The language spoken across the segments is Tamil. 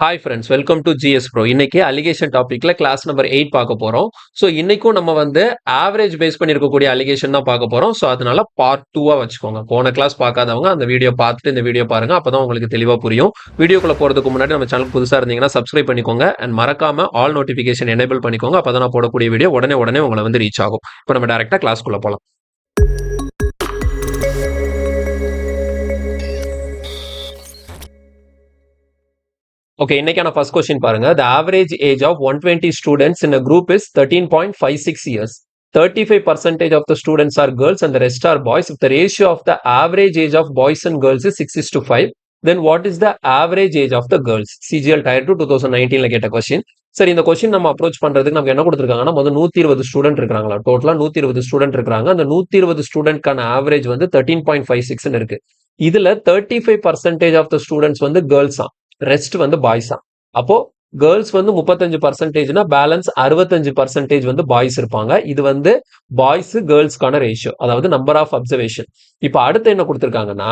Hi friends, welcome to GS bro. இன்னைக்கு அலிகேஷன் டாபிக்ல கிளாஸ் நம்பர் 8 பார்க்க போறோம். ஸோ இன்னைக்கும் நம்ம வந்து ஆவரேஜ் பேஸ் பண்ணி இருக்கக்கூடிய அலிகேஷன் தான் பார்க்க போறோம். ஸோ அதனால பார்ட் 2வா வச்சுக்கோங்க. போன கிளாஸ் பார்க்காதவங்க அந்த வீடியோ பார்த்துட்டு இந்த வீடியோ பாருங்க. அப்பதான் உங்களுக்கு தெளிவா புரியும். வீடியோக்குள்ள போறதுக்கு முன்னாடி நம்ம சேனல் புதுசா இருந்தீங்கன்னா சப்ஸ்கிரைப் பண்ணிக்கோங்க அண்ட் மறக்காம ஆல் நோட்டிஃபிகேஷன் எனேபிள் பண்ணிக்கோங்க. அப்பதான் நான் போடக்கூடிய வீடியோ உடனே உங்களை வந்து ரீச் ஆகும். இப்போ நம்ம டைரக்டா கிளாஸ்க்குள்ள போலாம். ஓகே, இன்னைக்கான ஃபர்ஸ்ட் கொஸ்டின் பாருங்க. The average age of 120 students in a group is 13.56 years. 35% of the students are girls and the rest are boys. If the ratio of the average age of boys and girls is 6:5, then what is the average age of the girls? CGL Tier 2 2019ல கேட்ட கொஸ்டின். சரி, இந்த கொஸ்டின் நம்ம அப்ரோச் பண்றதுக்கு நமக்கு என்ன கொடுத்துருக்காங்கன்னா, முதல் 120 ஸ்டூடெண்ட் இருக்காங்களா, டோட்டலா 120 ஸ்டூடெண்ட் இருக்காங்க. அந்த 120 ஸ்டூடெண்ட்கான ஆவரேஜ் வந்து 13.56 இருக்கு. இதுல 35% ஆஃப் த ஸ்டூடெண்ட்ஸ் வந்து கேர்ள்ஸா, ரெஸ்ட் வந்து பாய்ஸா. அப்போ கேர்ள்ஸ் வந்து 35%, பேலன்ஸ் 65% வந்து பாய்ஸ் இருப்பாங்க. இது வந்து பாய்ஸ் கேர்ள்ஸ்க்கான ரேஷியோ, அதாவது நம்பர் ஆஃப் அப்சர்வேஷன். இப்ப அடுத்து என்ன கொடுத்திருக்காங்கன்னா,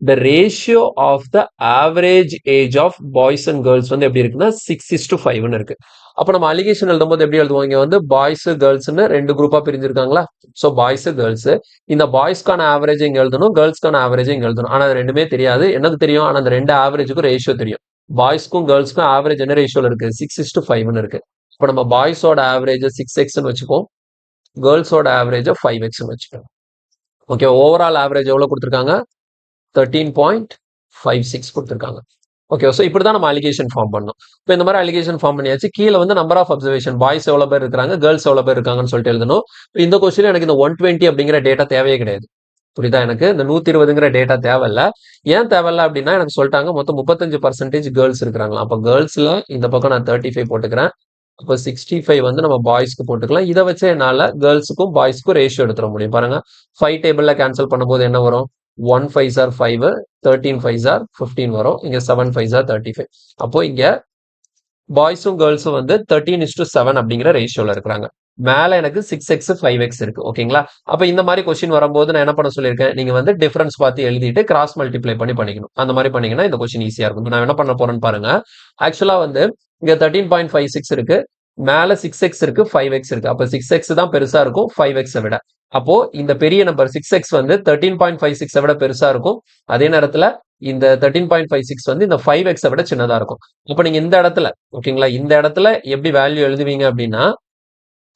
the ratio of the average age of boys and girls வந்து எப்படி இருக்குன்னா 6:5 இருக்கு. அப்ப நம்ம அலிகேஷன் எழுதும் போது எப்படி எழுதுவோம்? இங்க வந்து பாய்ஸ் கேர்ள்ஸ்னு ரெண்டு குரூப்பா பிரிஞ்சிருக்காங்களா. சோ பாய்ஸ் கேர்ள்ஸ், இந்த பாய்ஸ்க்கான ஆவரேஜ் இங்க எழுதணும், கேர்ள்ஸ்க்கான ஆவரேஜ் இங்க எழுதணும். ஆனா அது ரெண்டுமே தெரியாது. எனக்கு தெரியும், ஆனா அந்த ரெண்டு ஆவரேஜுக்கும் ரேஷியோ தெரியும். பாய்ஸ்க்கும் கேர்ள்ஸ்க்கும் ஆவரேஜ் என்ன ரேஷியோல இருக்கு? 6:5 இருக்கு. இப்போ நம்ம பாய்ஸோட ஆவரேஜ் 6x வச்சுப்போம், கேர்ள்ஸோட ஆவரேஜ் 5x வச்சுப்போம். ஓகே, ஓவரால் ஆவரேஜ் எவ்வளவு கொடுத்துருக்காங்க? 13.56 கொடுத்துருக்காங்க. ஓகே, ஸோ இப்படிதான் நம்ம அலிகேஷன் ஃபார்ம் பண்ணோம். இப்போ இந்த மாதிரி அலிகேஷன் ஃபார்ம் பண்ணியாச்சு. கீழே வந்து நம்பர் ஆஃப் அப்சர்வேஷன், பாய்ஸ் எவ்வளவு பேர் இருக்காங்க, கேர்ள்ஸ் எவ்வளவு பேர் இருக்காங்கன்னு சொல்லிட்டு எழுதணும். இந்த கொஸ்டின் எனக்கு இந்த 120 அப்படிங்கிற டேட்டா தேவையே கிடையாது. புரியுதா? எனக்கு இந்த 120ங்கிற டேட்டா தேவையில்ல. ஏன் தேவையில்ல அப்படின்னா, எனக்கு சொல்லிட்டாங்க மொத்தம் 35% கேர்ள்ஸ் இருக்கிறாங்களா. அப்ப கேர்ள்ஸ்ல இந்த பக்கம் நான் 35 போட்டுக்கிறேன். அப்போ 65 வந்து நம்ம பாய்ஸ்க்கு போட்டுக்கலாம். இதை வச்சு என்னால கேர்ள்ஸுக்கும் பாய்ஸ்க்கும் ரேஷியோ எடுத்துட முடியும். பாருங்க, 5 டேபிள்ல கேன்சல் பண்ணும்போது என்ன வரும்? 1 5s are 5, 13 5s are 15 வரும். இங்க 7 5s are 35. அப்போ இங்க பாய்ஸும் கேர்ள்ஸும் வந்து 13:7 அப்படிங்கிற ரேஷியோல இருக்கிறாங்க. மேல எனக்கு 6x 5x இருக்கு. ஓகேங்களா? அப்ப இந்த மாதிரி கொஸ்டின் வரும்போது நான் என்ன பண்ண சொல்லியிருக்கேன், நீங்க வந்து டிஃபரன்ஸ் பார்த்து எழுதிட்டு கிராஸ் மல்டிப்ளை பண்ணி பண்ணிக்கணும். அந்த மாதிரி பண்ணீங்கன்னா இந்த கொஸ்டின் ஈஸியா இருக்கும். நான் என்ன பண்ண போறேன்னு பாருங்க. ஆக்சுவலா வந்து இங்க 13.56 இருக்கு, மேல 6x இருக்கு, 5x இருக்கு. அப்ப 6x தான் பெருசா இருக்கும் 5x விட. அப்போ இந்த பெரிய நம்பர் 6x வந்து 13.56 விட பெருசா இருக்கும். அதே நேரத்துல இந்த 13.56 வந்து இந்த 5x விட சின்னதா இருக்கும். அப்ப நீங்க இந்த இடத்துல, ஓகேங்களா, இந்த இடத்துல எப்படி வேல்யூ எழுதுவீங்க அப்படின்னா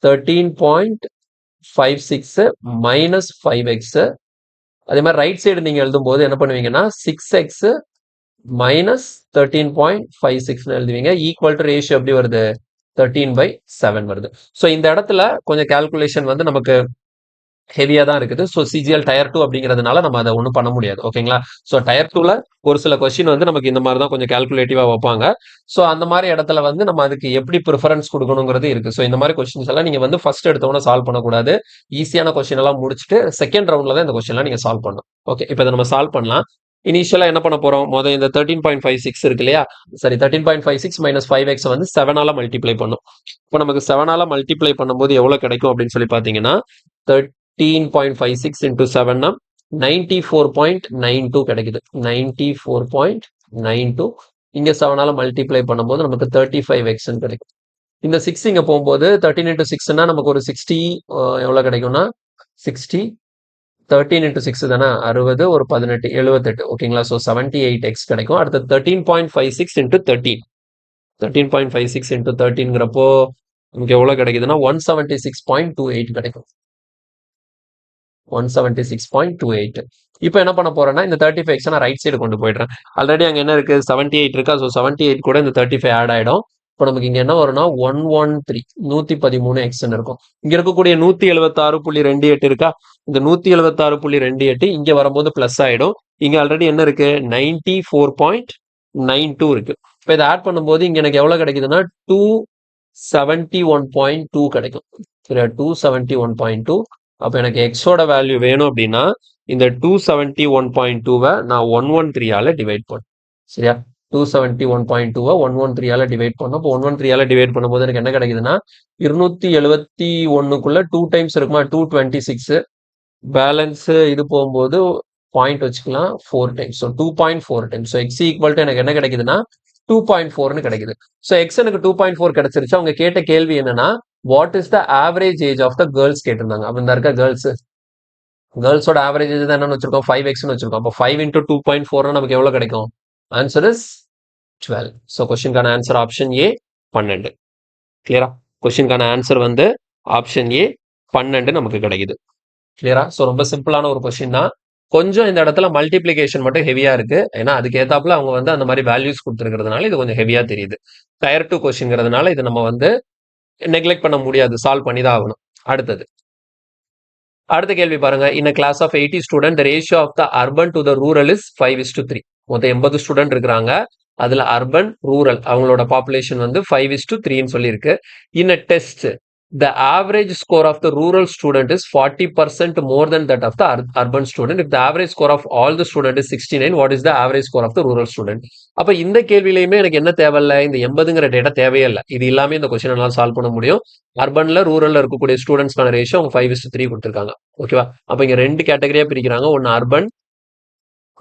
13.56 மைனஸ் 5x. அதே மாதிரி ரைட் சைடு நீங்க எழுதும் போது என்ன பண்ணுவீங்கன்னா 6x மைனஸ் 13.56 எழுதுவீங்க. ஈக்குவல் டு ரேஷியோ எப்படி வருது? 13/7 வருது. ஸோ இந்த இடத்துல கொஞ்சம் கால்குலேஷன் வந்து நமக்கு ஹெவியா தான் இருக்குது. ஸோ சிஜிஎல் டயர் 2 அப்படிங்கிறதுனால நம்ம அதை ஒன்றும் பண்ண முடியாது. ஓகேங்களா? ஸோ டயர் 2ல ஒரு சில கொஸ்டின் வந்து நமக்கு இந்த மாதிரி தான் கொஞ்சம் கால்குலேட்டிவா வைப்பாங்க. ஸோ அந்த மாதிரி இடத்துல வந்து நம்ம அதுக்கு எப்படி ப்ரிஃபரன்ஸ் கொடுக்கணுங்கிறது இருக்கு. ஸோ இந்த மாதிரி கொஸ்டின்ஸ் எல்லாம் நீங்க வந்து ஃபர்ஸ்ட் எடுத்தவொன்னே சால்வ் பண்ணக்கூடாது. ஈஸியான கொஸ்டின் எல்லாம் முடிச்சுட்டு செகண்ட் ரவுண்ட்ல தான் இந்த கொஸ்டின் எல்லாம் நீங்க சால்வ் பண்ணணும். ஓகே, இப்போ இதை நம்ம சால்வ் பண்ணலாம். இனிஷியலா என்ன பண்ண போறோம்? முதல் இந்த 13.56 இருக்கு இல்லையா, சரி, 13.56 மைனஸ் 5x வந்து 7ஆல மல்டிப்ளை பண்ணும். இப்போ நமக்கு 7ஆல மல்டிப்ளை பண்ணும்போது எவ்வளவு கிடைக்கும் அப்படின்னு சொல்லி பாத்தீங்கன்னா 13.56 into 7 94.92 கிடைக்குது. 94.92. இங்க 7ஆல மல்டிப்ளை பண்ணும்போது நமக்கு 35x கிடைக்கும். இந்த 6 இங்க போகும்போது 13 into 6னா நமக்கு ஒரு 60 எவ்வளவு கிடைக்கும்னா 60 13 into 6 தானே 60, ஒரு 18 78. ஓகேங்களா? ஸோ 78x கிடைக்கும். அடுத்து 13.56 into 13, 13.56 into 13ங்கிறப்போ நமக்கு எவ்வளவு கிடைக்குதுன்னா 176.28 கிடைக்கும். 176.28. இப்போ என்ன பண்ண போறேன்னா இந்த 35x நான் ரைட் சைடு கொண்டு போயிடுறேன். ஆல்ரெடி அங்க என்ன இருக்கு? 78 இருக்கா. ஸோ 78 கூட இந்த 35 ஆட் ஆயிடும். இப்போ நமக்கு இங்க என்ன வரும்னா 113 113x இருக்கும். இங்க இருக்கக்கூடிய 176.28 இருக்கா. இந்த 176.28 இங்க வரும்போது பிளஸ் ஆயிடும். இங்க ஆல்ரெடி என்ன இருக்கு? 94.92 இருக்கு. இப்போ இதை ஆட் பண்ணும்போது இங்க எனக்கு எவ்வளவு கிடைக்குதுன்னா 271.2 கிடைக்கும். சரியா? 271.2. அப்ப எனக்கு எக்ஸோட வேல்யூ வேணும் அப்படின்னா இந்த 271.2வை நான் 113ஆல டிவைட் பண்ணும். சரியா? 271.2வை 113ஆல டிவைட் பண்ணும். இப்போ 113ஆல டிவைட் பண்ணும்போது எனக்கு என்ன கிடைக்குதுன்னா 271க்குள்ள 2 டைம்ஸ் இருக்குமா, 226. பேலன்ஸ் இது போகும்போது பாயிண்ட் வச்சுக்கலாம் 4 times. So 2.4 times. So X equal to எனக்கு என்ன கிடைக்குதுன்னா 2.4ன்னு கிடைக்குது. ஸோ எக்ஸ் எனக்கு 2.4 கிடைச்சிருச்சு. அவங்க கேட்ட கேள்வி என்னன்னா what is the average age of the girls கேட்டிருந்தாங்க. அப்ப இந்த இருக்க கேர்ள்ஸோட ஆவரேஜ் ஏஜ் தான் என்னன்னு வச்சிருக்கோம் 5xன்னு வச்சிருக்கோம். அப்போ 5 into 2.4 நமக்கு எவ்வளவு கிடைக்கும்? Answer is 12. ஸோ கொஸ்டின்கான ஆன்சர் ஆப்ஷன் ஏ 12. கிளியரா? கொஸ்டின்கான ஆன்சர் வந்து ஆப்ஷன் ஏ 12 நமக்கு கிடைக்குது. கிளியரா? ஸோ ரொம்ப சிம்பிளான ஒரு கொஸ்டின் தான். கொஞ்சம் இந்த இடத்துல மல்டிப்ளிகேஷன் மட்டும் ஹெவியா இருக்கு. ஏன்னா அதுக்கு ஏத்தாப்புல அவங்க வந்து அந்த மாதிரி வேல்யூஸ் கொடுத்துருக்கிறதுனால இது கொஞ்சம் ஹெவியா தெரியுது. டயர் 2 கொஸ்டின்ங்கிறதுனால இது நம்ம வந்து நெக்லெக்ட் பண்ண முடியாது. சால்வ் பண்ணி தான் ஆகணும். அடுத்த கேள்வி பாருங்க. In class of 80 student ratio of the urban to the rural is 5:3. மொத்தம் 80 ஸ்டூடெண்ட் இருக்கிறாங்க. அதுல அர்பன் ரூரல் அவங்களோட பாப்புலேஷன் வந்து 5:3ன்னு சொல்லியிருக்கு. In a test the average score of the rural student is 40% more than that of the urban student. If the average score of all the student is 69, what is the average score of the rural student? அப்ப இந்த கேள்வியிலையுமே எனக்கு என்ன தேவையில்ல, இந்த 80ங்கிற டேட்டா தேவையே இல்லை. இது இல்லாம இந்த கொஸ்டின் எல்லாம் சால்வ் பண்ண முடியும். அர்பன்ல ரூரல்ல இருக்கக்கூடிய ஸ்டூடெண்ட்ஸ்க்கான ரேஷியோ அவங்க 5:3 கொடுத்துருக்காங்க. ஓகேவா? அப்ப இங்க 2 கேட்டகரியா பிரிக்கிறாங்க. ஒன்னு அர்பன்,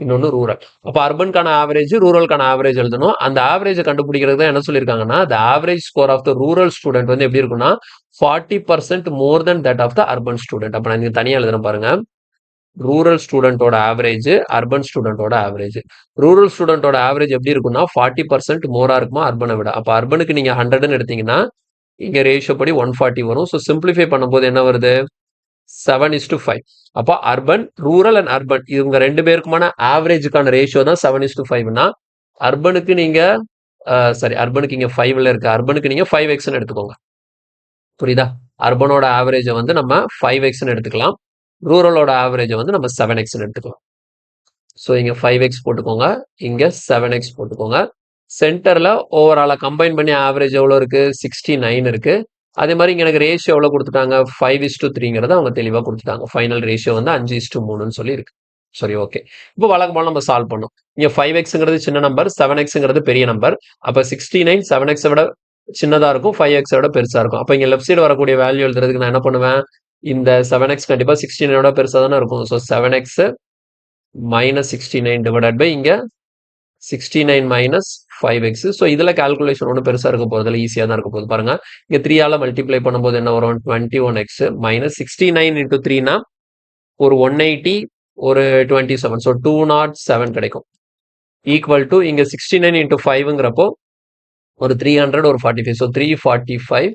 இன்னொன்னு ரூரல். அப்ப அர்பன்கான ஆவரேஜ், ரூரல்கான ஆவரேஜ் எழுதணும். அந்த ஆவரேஜ் கண்டுபிடிக்கிறது தான் என்ன சொல்லியிருக்காங்கன்னா the average score of the rural student வந்து எப்படி இருக்குன்னா 40% more than that of the urban student. அப்ப நான் இங்க தனியா எழுதுறேன் பாருங்க. ரூரல் ஸ்டூடெண்டோட ஆவரேஜ், அர்பன் ஸ்டூடெண்டோட ஆவரேஜ். ரூரல் ஸ்டூடெண்டோட ஆவரேஜ் எப்படி இருக்குன்னா 40% மோரா இருக்குமா அர்பனை விட. அப்ப அர்பனுக்கு நீங்க 100ன்னு எடுத்தீங்கன்னா இங்க ரேஷியோ படி 140 வரும். ஸோ சிம்பிளிஃபை பண்ணும்போது என்ன வருது? 7:5. அப்போ அர்பன், ரூரல் அண்ட் அர்பன் இவங்க 2 பேருக்குமான ஆவரேஜுக்கான ரேஷியோ தான் 7:5னா அர்பனுக்கு நீங்க அர்பனுக்கு இங்க 5ல இருக்கு. அர்பனுக்கு நீங்க 5xன்னு எடுத்துக்கோங்க. புரியுதா? அர்பனோட ஆவரேஜை வந்து நம்ம 5xன்னு எடுத்துக்கலாம். ரூரலோட ஆவரேஜை வந்து நம்ம 7xன்னு எடுத்துக்கலாம். ஸோ இங்க 5x போட்டுக்கோங்க, இங்க 7x போட்டுக்கோங்க. சென்டர்ல ஓவராலா கம்பைன் பண்ணி ஆவரேஜ் எவ்வளவு இருக்கு? 69 இருக்கு. அதே மாதிரி இங்க எனக்கு ரேஷியோ எவ்வளவு கொடுத்துட்டாங்க? 5:3ங்கிறத அவங்க தெளிவா கொடுத்துட்டாங்க. ஃபைனல் ரேஷியோ வந்து 5:3ன்னு சொல்லி இருக்கு. சரி, ஓகே. இப்போ வழக்கம் போல நம்ம சால்வ் பண்ணோம். இங்க 5xங்கிறது சின்ன நம்பர், 7xங்கிறது பெரிய நம்பர். அப்ப 69 7x விட சின்னதா இருக்கும், 5x விட பெருசா இருக்கும். அப்ப இங்க லெஃப்ட் சைடு வரக்கூடிய வேல்யூ எழுதுறதுக்கு நான் என்ன பண்ணுவேன்? இந்த 7x கண்டிப்பா 69 விட பெருசா தானே இருக்கும். So 7x minus 69 divided by இங்க 69 minus 5x. ஸோ இதுல கால்குலேஷன் ஒன்றும் பெருசா இருக்க போறதுல ஈஸியா தான் இருக்க போகுது. பாருங்க, இங்க 3ஆல மல்டிப்ளை பண்ணும்போது என்ன வரும்? 21x மைனஸ் 69 into 3னா ஒரு 180 ஒரு 27. ஸோ 207 கிடைக்கும். ஈக்குவல் டு இங்க 69 into 5ங்கிறப்போ ஒரு 300 ஒரு 45. So 345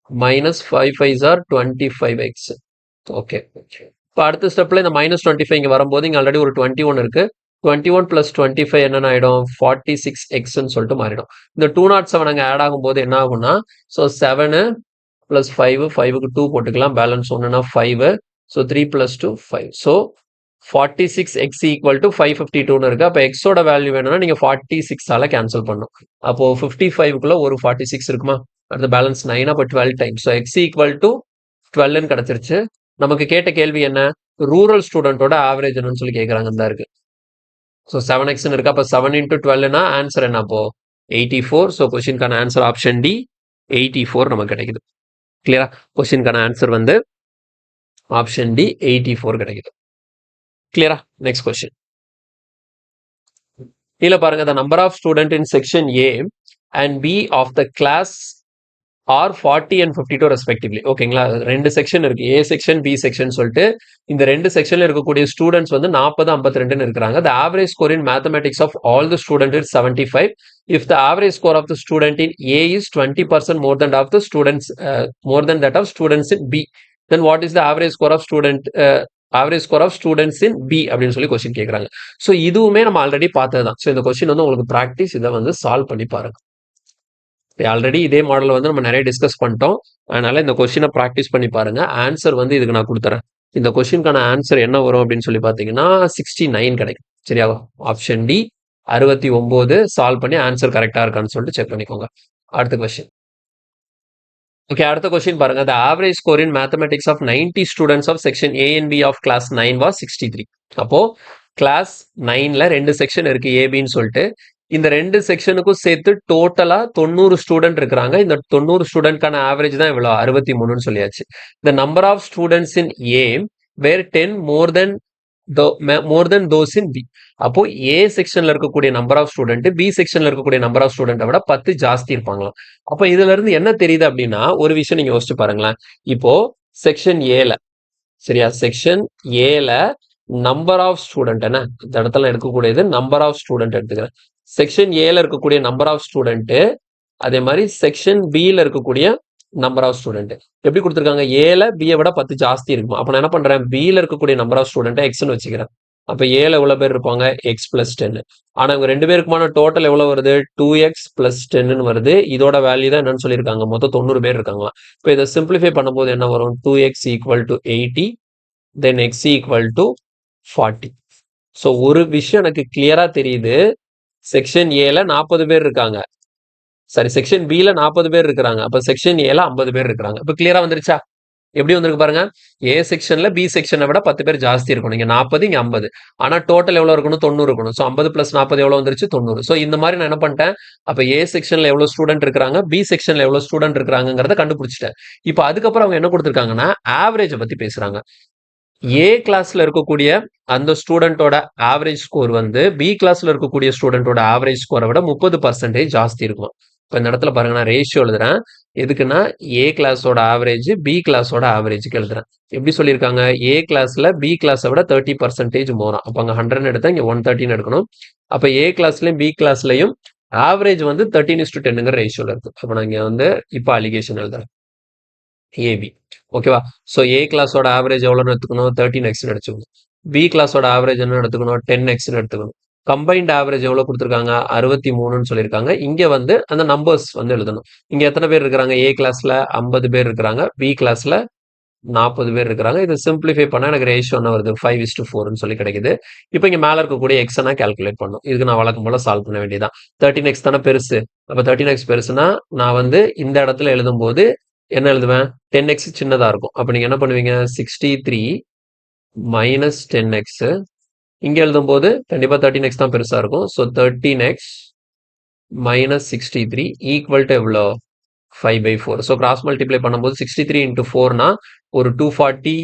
minus 5 5s are 25x. Okay. இப்போ அடுத்த ஸ்டெப்ல இந்த -25 இங்க வரும்போது இங்க ஆல்ரெடி ஒரு 21 இருக்கு. 21 plus 25 என்னென்ன ஆயிடும்? 46xன்னு சொல்லிட்டு மாறிடும். இந்த 207 அங்க ஆட் ஆகும்போது என்ன ஆகும்னா, ஸோ 7 plus 5 5க்கு 2 போட்டுக்கலாம். பேலன்ஸ் 1னா 5. So 3 plus 2 5. So 46x equal to 552ன்னு இருக்கு. அப்போ எக்ஸோட வேல்யூ வேணும்னா நீங்க 46ஆல கேன்சல் பண்ணும். அப்போ 55க்குள்ள ஒரு 46 இருக்குமா? அடுத்த பேலன்ஸ் 9. அப்போ 12 times. So x equal to 12ன்னு கிடைச்சிருச்சு. நமக்கு கேட்ட கேள்வி என்ன? ரூரல் ஸ்டூடெண்டோட ஆவரேஜ் என்னன்னு சொல்லி கேட்கறாங்க. தான் இருக்கு. ஸோ 7xன்னு இருக்கு. அப்போ 7 into 12னா ஆன்சர் என்ன? அப்போ 84. ஸோ கொஸ்டின்கான ஆன்சர் ஆப்ஷன் டி 84 நமக்கு கிடைக்குது. கிளியரா? கொஸ்டின்கான ஆன்சர் வந்து ஆப்ஷன் டி 84 கிடைக்குது. கிளியரா? Next question. கீழே பாருங்க, the number of student in section A and B of the class are 40 and 52 respectively. ஓகேங்களா? 2 செக்ஷன் இருக்கு, A செக்ஷன் B செக்ஷன் சொல்லிட்டு. இந்த 2 செக்ஷன்ல இருக்கக்கூடிய ஸ்டூடெண்ட்ஸ் வந்து 40 52ன்னு இருக்கிறாங்க. The average score in mathematics of all the students is 75. If the average score of the student in A is 20% more than of the students more than that of students in B, then what is the average score of students in B அப்படின்னு சொல்லி கொஸ்டின் கேட்கறாங்க. ஸோ இதுவுமே நம்ம ஆல்ரெடி பார்த்ததுதான். ஸோ இந்த கொஸ்டின் வந்து உங்களுக்கு ப்ராக்டிஸ், இதை வந்து சால்வ் பண்ணி பாருங்க. ஆல்ரெடி இதே மாடல் வந்து நம்ம நிறைய டிஸ்கஸ் பண்ணிட்டோம். அதனால இந்த கொஸ்டினை ப்ராக்டிஸ் பண்ணி பாருங்க. ஆன்சர் வந்து இதுக்கு நான் கொடுத்துறேன். இந்த கொஸ்டினுக்கான ஆன்சர் என்ன வரும் அப்படின்னு சொல்லி பார்த்தீங்கன்னா 69 கிடைக்கும். சரியா? ஆப்ஷன் டி 69 சால்வ் பண்ணி ஆன்சர் கரெக்டா இருக்கான்னு சொல்லிட்டு செக் பண்ணிக்கோங்க. அடுத்த கொஸ்டின். ஓகே, அடுத்த கொஸ்டின் பாருங்க. The average score in mathematics of 90 students of section A and B of class 9 was 63. அப்போ கிளாஸ் 9ல 2 செக்ஷன் இருக்கு, ஏபின்னு சொல்லிட்டு. இந்த 2 செக்ஷனுக்கும் சேர்த்து டோட்டலா 90 ஸ்டூடெண்ட் இருக்கிறாங்க. இந்த 90 ஸ்டூடெண்ட்கான ஆவரேஜ் தான் இவ்வளவு 63ன்னு சொல்லியாச்சு. The number of students in A were 10 more than more than those in B. அப்போ ஏ செக்ஷன்ல இருக்கக்கூடிய நம்பர் ஆஃப் ஸ்டூடெண்ட் பி செக்ஷன்ல இருக்கக்கூடிய நம்பர் ஆஃப் ஸ்டூடெண்ட்டை விட 10 ஜாஸ்தி இருப்பாங்களாம். அப்போ இதுல இருந்து என்ன தெரியுது அப்படின்னா, ஒரு விஷயம் நீங்க யோசிச்சு பாருங்களேன். இப்போ செக்ஷன் ஏல, சரியா, செக்ஷன் ஏல நம்பர் ஆஃப் ஸ்டூடெண்ட் என்ன இந்த இடத்துல எடுக்கக்கூடியது நம்பர் ஆஃப் ஸ்டூடெண்ட் எடுத்துக்கிறேன். செக்ஷன் ஏல இருக்கக்கூடிய நம்பர் ஆஃப் ஸ்டூடெண்ட், அதே மாதிரி செக்ஷன் பில இருக்கக்கூடிய நம்பர் ஆஃப் ஸ்டூடெண்ட் எப்படி கொடுத்துருக்காங்க, ஏல பியை விட 10 ஜாஸ்தி இருக்கும். அப்ப நான் என்ன பண்றேன், பில இருக்கக்கூடிய நம்பர் ஆஃப் ஸ்டூடெண்ட் எக்ஸ்னு வச்சுக்கிறேன். அப்ப ஏல எவ்வளவு பேர் இருப்பாங்க, எக்ஸ் பிளஸ் 10. ஆனா இவங்க ரெண்டு பேருக்குமான டோட்டல் எவ்வளவு வருது, 2x பிளஸ் 10 வருது. இதோட வேல்யூ தான் என்னன்னு சொல்லியிருக்காங்க, மொத்தம் 90 பேர் இருக்காங்களா. இப்போ இதை சிம்பிளிஃபை பண்ணும்போது என்ன வரும், 2x equal to 80, then x equal to 40. So ஒரு விஷயம் எனக்கு கிளியரா தெரியுது, செக்ஷன் ஏல 40 பேர் இருக்காங்க, சரி செக்ஷன் பில 40 பேர் இருக்கிறாங்க, அப்ப செக்ஷன் ஏல 50 பேர் இருக்கிறாங்க. இப்ப கிளியரா வந்துருச்சா, எப்படி வந்திருக்கு பாருங்க. ஏ செக்ஷன்ல பி செக்ஷனை விட 10 பேர் ஜாஸ்தி இருக்கணும். இங்க 40, இங்க 50. ஆனா டோட்டல் எவ்வளவு இருக்கணும், 90 இருக்கணும். ஸோ 50 பிளஸ் 40 எவ்வளவு வந்துருச்சு, 90. ஸோ இந்த மாதிரி நான் என்ன பண்ணிட்டேன், அப்ப ஏ செக்ஷன்ல எவ்வளவு ஸ்டூடெண்ட் இருக்கிறாங்க, பி செக்ஷன்ல எவ்வளவு ஸ்டூடெண்ட் இருக்கிறாங்கிறத கண்டுபிடிச்சிட்டேன். இப்போ அதுக்கப்புறம் அவங்க என்ன கொடுத்துருக்காங்கன்னா, ஆவரேஜ் பத்தி பேசுறாங்க. ஏ கிளாஸ்ல இருக்கக்கூடிய அந்த ஸ்டூடெண்டோட ஆவரேஜ் ஸ்கோர் வந்து பி கிளாஸ்ல இருக்கக்கூடிய ஸ்டூடெண்டோட ஆவரேஜ் ஸ்கோரை விட 30% ஜாஸ்தி இருக்கும். இப்போ இந்த இடத்துல பாருங்க, நான் ரேஷியோ எழுதுறேன். எதுக்குன்னா ஏ கிளாஸோட ஆவரேஜ் பி கிளாஸோட ஆவரேஜுக்கு எழுதுறேன். எப்படி சொல்லியிருக்காங்க, ஏ கிளாஸ்ல பி கிளாஸை விட 30% மோரா. அப்போ அங்கே 100 எடுத்தா இங்கே 113 எடுக்கணும். அப்போ ஏ கிளாஸ்லயும் பி கிளாஸ்லயும் ஆவரேஜ் வந்து 13:10ங்கிற ரேஷியோல இருக்கு. அப்போ நான் இங்கே வந்து இப்போ அலிகேஷன் எழுதுறேன், ஏபி. ஓகேவா. ஸோ ஏ கிளாஸோட ஆவரேஜ் எவ்வளோன்னு எடுத்துக்கணும், 13x எடுத்துக்கணும். பி கிளாஸோட ஆவரேஜ் என்ன எடுத்துக்கணும், 10x எடுத்துக்கணும். கம்பைன்ட் ஆவரேஜ் எவ்வளோ கொடுத்துருக்காங்க, 63ன்னு சொல்லியிருக்காங்க. இங்க வந்து அந்த நம்பர்ஸ் வந்து எழுதணும். இங்க எத்தனை பேர் இருக்கிறாங்க, ஏ கிளாஸ்ல 50 பேர் இருக்கிறாங்க, பி கிளாஸ்ல 40 பேர் இருக்கிறாங்க. இதை சிம்பிளிஃபை பண்ணா எனக்கு ரேஷியோ என்ன வருது, 5:4ன்னு சொல்லி கிடைக்குது. இப்போ இங்க மேல இருக்கக்கூடிய எக்ஸ் நான் கால்குலேட் பண்ணும். இதுக்கு நான் வழக்கம் போல சால்வ் பண்ண வேண்டியதான். 13x தானே பெருசு. அப்ப 13x பெருசுனா நான் வந்து இந்த இடத்துல எழுதும் போது என்ன எழுதுவேன், 10x சின்னதா இருக்கும். அப்ப நீங்க என்ன பண்ணுவீங்க, 63 மைனஸ் 10x. இங்க எழுதும் போது கண்டிப்பா 13x தான் பெருசா இருக்கும். So 13x minus 63 equal to எவ்வளோ, 5/4. ஸோ கிராஸ் மல்டிப்ளை பண்ணும்போது 63 இன்ட்டு 4னா ஒரு 240,